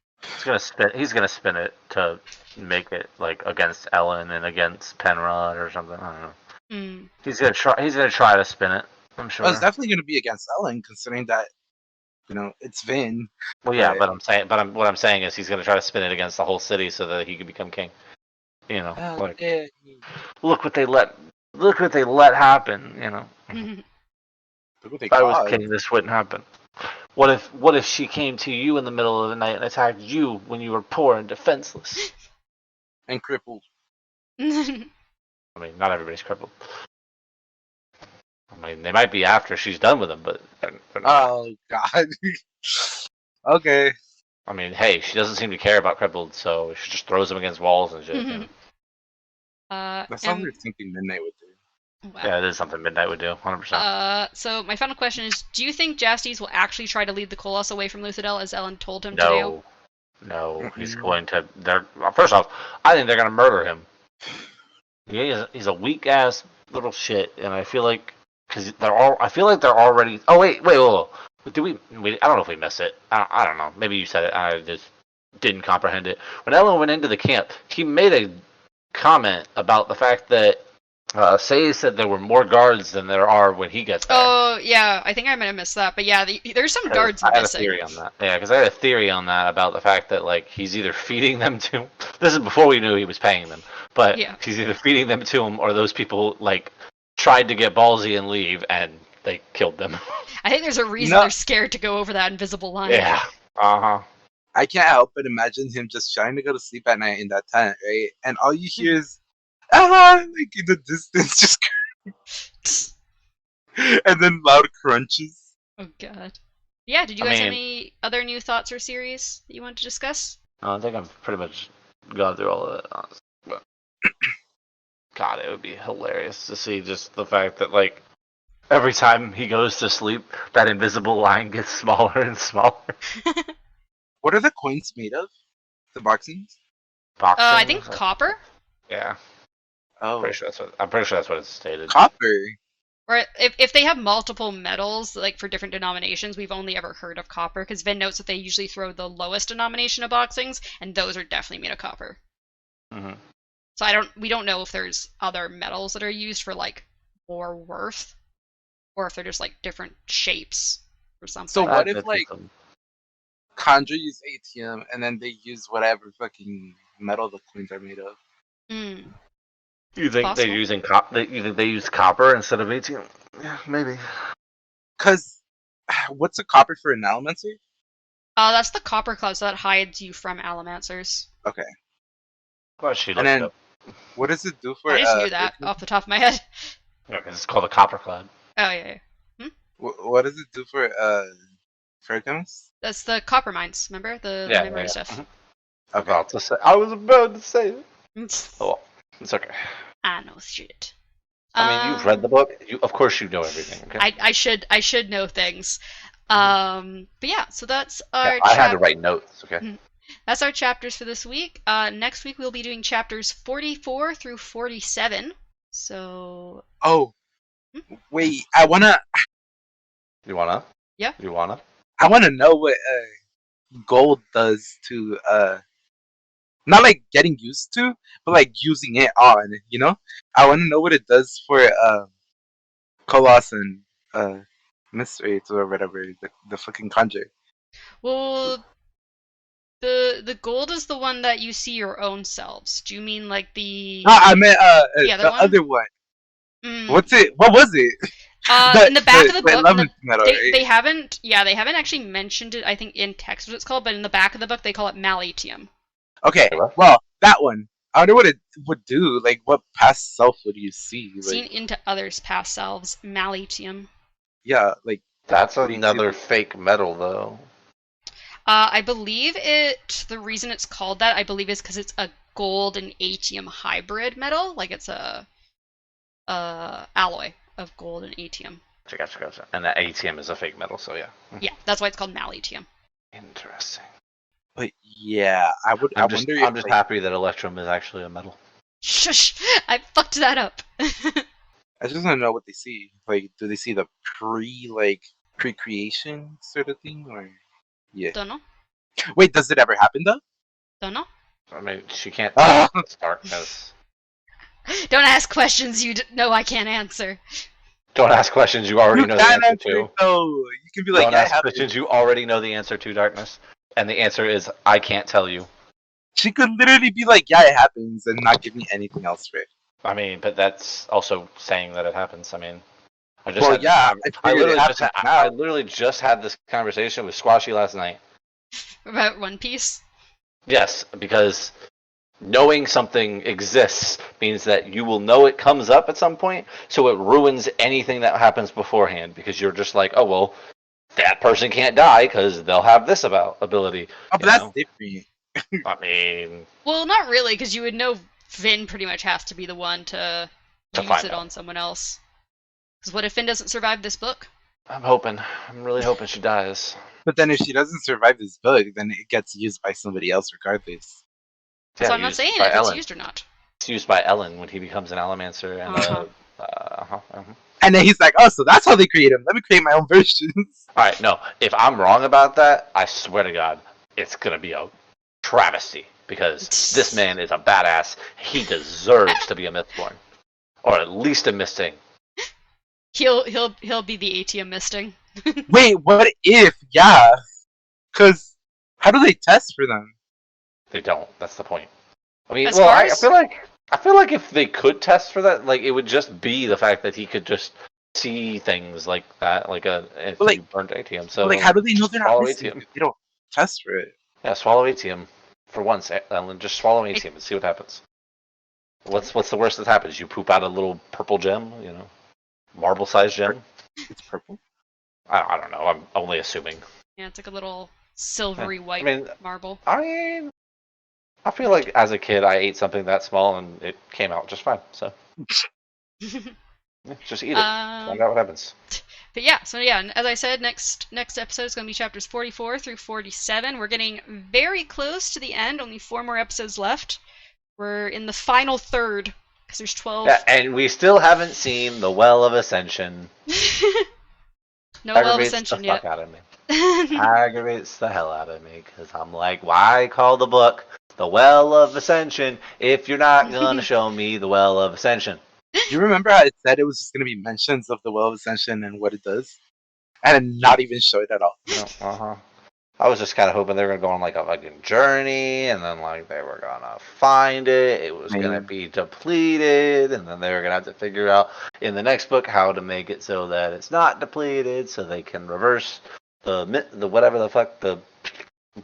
He's gonna spin it to make it like against Ellen and against Penrod or something. I don't know. He's gonna try to spin it. I'm sure. Well, it's definitely gonna be against Ellen, considering that it's Vin. Well, yeah, Right. what I'm saying is he's gonna try to spin it against the whole city so that he can become king. Like Yeah. look what they let happen. Look what they If I was caused. king, this wouldn't happen. What if she came to you in the middle of the night and attacked you when you were poor and defenseless? And crippled. I mean, not everybody's crippled. I mean, they might be after she's done with them, but they're not. Oh God. Okay. I mean, hey, she doesn't seem to care about crippled, so she just throws them against walls and shit. That's something you're thinking Midnight would do. Wow. Yeah, it is something Midnight would do, 100%. So my final question is, do you think Jastes will actually try to lead the Colossus away from Luthadel as Ellen told him to do? No, he's going to. First off, I think they're going to murder him. He's a weak ass little shit, and I feel like I feel like they're already. Oh wait. Did we? I don't know if we missed it. I don't know. Maybe you said it. I just didn't comprehend it. When Ellen went into the camp, he made a comment about the fact that Say said there were more guards than there are when he gets there. Oh, yeah, I think I might have missed that. But yeah, there's some guards I had missing. a theory on that. Yeah, because I had a theory on that about the fact that like he's either feeding them to. This is before we knew he was paying them, but Yeah. he's either feeding them to him or those people like tried to get ballsy and leave and they killed them. I think there's a reason they're scared to go over that invisible line. Yeah. Uh-huh. I can't help but imagine him just trying to go to sleep at night in that tent, right? And all you hear is like in the distance, just and then loud crunches. Oh god. Yeah, did you guys have any other new thoughts or series that you want to discuss? I think I've pretty much gone through all of it, honestly. But God, it would be hilarious to see just the fact that like Every time he goes to sleep, that invisible line gets smaller and smaller. What are the coins made of? The boxings? Boxing. I think copper. Yeah. Oh, I'm pretty sure that's what it's stated. copper. Or if they have multiple metals, like for different denominations, we've only ever heard of copper, because Vin notes that they usually throw the lowest denomination of boxings, and those are definitely made of copper. Mm-hmm. So we don't know if there's other metals that are used for like more worth, or if they're just like different shapes or something. So what if like Conjure use ATM and then they use whatever fucking metal the coins are made of? Hmm. You think Possible. they're using You think they use copper instead of ATM? Yeah, maybe. Cause what's a copper for an Allomancer? That's the copper cloud, so that hides you from Allomancers. Okay. Well, she And looked then it up. what does it do for? I just knew that off the top of my head. Yeah, because it's called a copper cloud. Oh yeah. What does it do for Fergus? That's the copper mines, remember? The memory stuff. Mhm. Okay. I was about to say it. Oh, well, it's okay. I know shit. I mean, you've read the book. Of course, you know everything. Okay. I should know things. But yeah, so that's our. I had to write notes. Okay. That's our chapters for this week. Next week we'll be doing chapters 44 through 47. So. Oh, wait! I wanna. You wanna? Yeah. You wanna? I wanna know what gold does to not like getting used to, but like using it on. You know, I wanna know what it does for Colossus and Mysteries or whatever the fucking conjure. Well, the gold is the one that you see your own selves. Do you mean like the? I meant the other one. Mm. What's it? What was it? In the back of the book, metal, they haven't actually mentioned it. I think in text what it's called, but in the back of the book they call it malitium. Okay, well that one. I wonder what it would do. Like, what past self would you see? Like, Seen into others' past selves, malitium. yeah, like that's another fake metal, though. I believe it. The reason it's called that, I believe, is because it's a gold and atium hybrid metal. Like it's a alloy of gold and atium. Gotcha. And the ATM is a fake metal, so yeah. Yeah, that's why it's called malitium. Interesting. But yeah, I I'm just happy that Electrum is actually a metal. Shush! I fucked that up. I just want to know what they see. Like, do they see the pre-creation sort of thing, or yeah? Don't know. Wait, does it ever happen though? Don't know. I mean, she can't start because. Don't ask questions you know I can't answer. Don't ask questions you already know the answer to. No, you can be like, don't ask questions you already know the answer to, Darkness. And the answer is, I can't tell you. She could literally be like, yeah, it happens, and not give me anything else for it. I mean, but that's also saying that it happens. I mean, I literally just had this conversation with Squashy last night. About One Piece? Yes, because knowing something exists means that you will know it comes up at some point, so it ruins anything that happens beforehand, because you're just like, oh, well, that person can't die because they'll have this ability. Oh, but that's different. I mean... Well, not really, because you would know Finn pretty much has to be the one to use it on someone else. Because what if Finn doesn't survive this book? I'm really hoping she dies. But then if she doesn't survive this book, then it gets used by somebody else regardless. So I'm not saying if it's used or not. It's used by Ellen when he becomes an Allomancer. And, and then he's like, oh, so that's how they create him. Let me create my own versions. Alright, no. If I'm wrong about that, I swear to God, it's going to be a travesty. Because this man is a badass. He deserves to be a Mistborn. Or at least a Misting. He'll be the ATM Misting. Wait, what if? Yeah. Because how do they test for them? They don't. That's the point. I mean, I feel like if they could test for that, like it would just be the fact that he could just see things like that, like if you burned ATM. So like, how do they know they're not missing? They don't test for it. Yeah, swallow ATM for once, Ellen. Just swallow ATM and see what happens. What's the worst that happens? You poop out a little purple gem, marble-sized gem. It's purple. I don't know. I'm only assuming. Yeah, it's like a little silvery white marble. I mean, I feel like as a kid I ate something that small and it came out just fine. So Yeah, just eat it. Find out what happens. But yeah, so yeah, as I said, next episode is going to be chapters 44 through 47. We're getting very close to the end. Only 4 more episodes left. We're in the final third because there's 12. Yeah, and we still haven't seen the Well of Ascension. No Well of Aggravates Ascension the yet. fuck out of me. Aggravates the hell out of me because I'm like, why call the book the Well of Ascension if you're not gonna show me the Well of Ascension? Do you remember how it said it was just going to be mentions of the Well of Ascension and what it does? And not even show it at all. No, I was just kind of hoping they were gonna go on like a fucking journey, and then like they were gonna find it. It was gonna be depleted, and then they were gonna have to figure out in the next book how to make it so that it's not depleted, so they can reverse the whatever the fuck the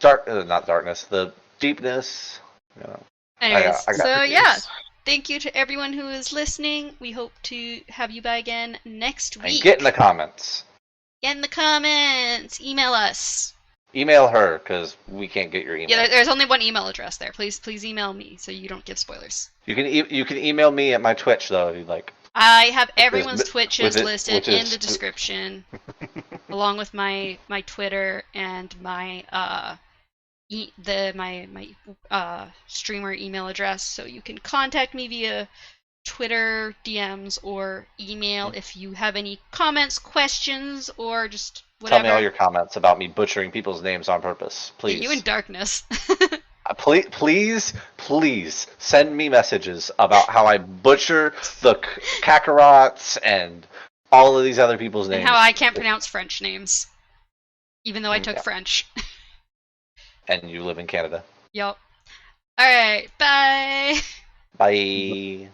not darkness, the deepness. You know. Anyways, I got so confused. yeah, thank you to everyone who is listening. We hope to have you back again next week. And get in the comments. Get in the comments. Email us. Email her because we can't get your email. Yeah, there's only one email address there. Please email me so you don't give spoilers. You can email me at my Twitch though if you'd like. I have everyone's Twitches listed in the is- description, along with my Twitter and my streamer email address, so you can contact me via Twitter DMs or email if you have any comments, questions, or just whatever. Tell me all your comments about me butchering people's names on purpose, please. You in darkness. Please send me messages about how I butcher the Kakarots and all of these other people's names. And how I can't pronounce French names, even though I took French. And you live in Canada. Yup. Alright, bye! Bye.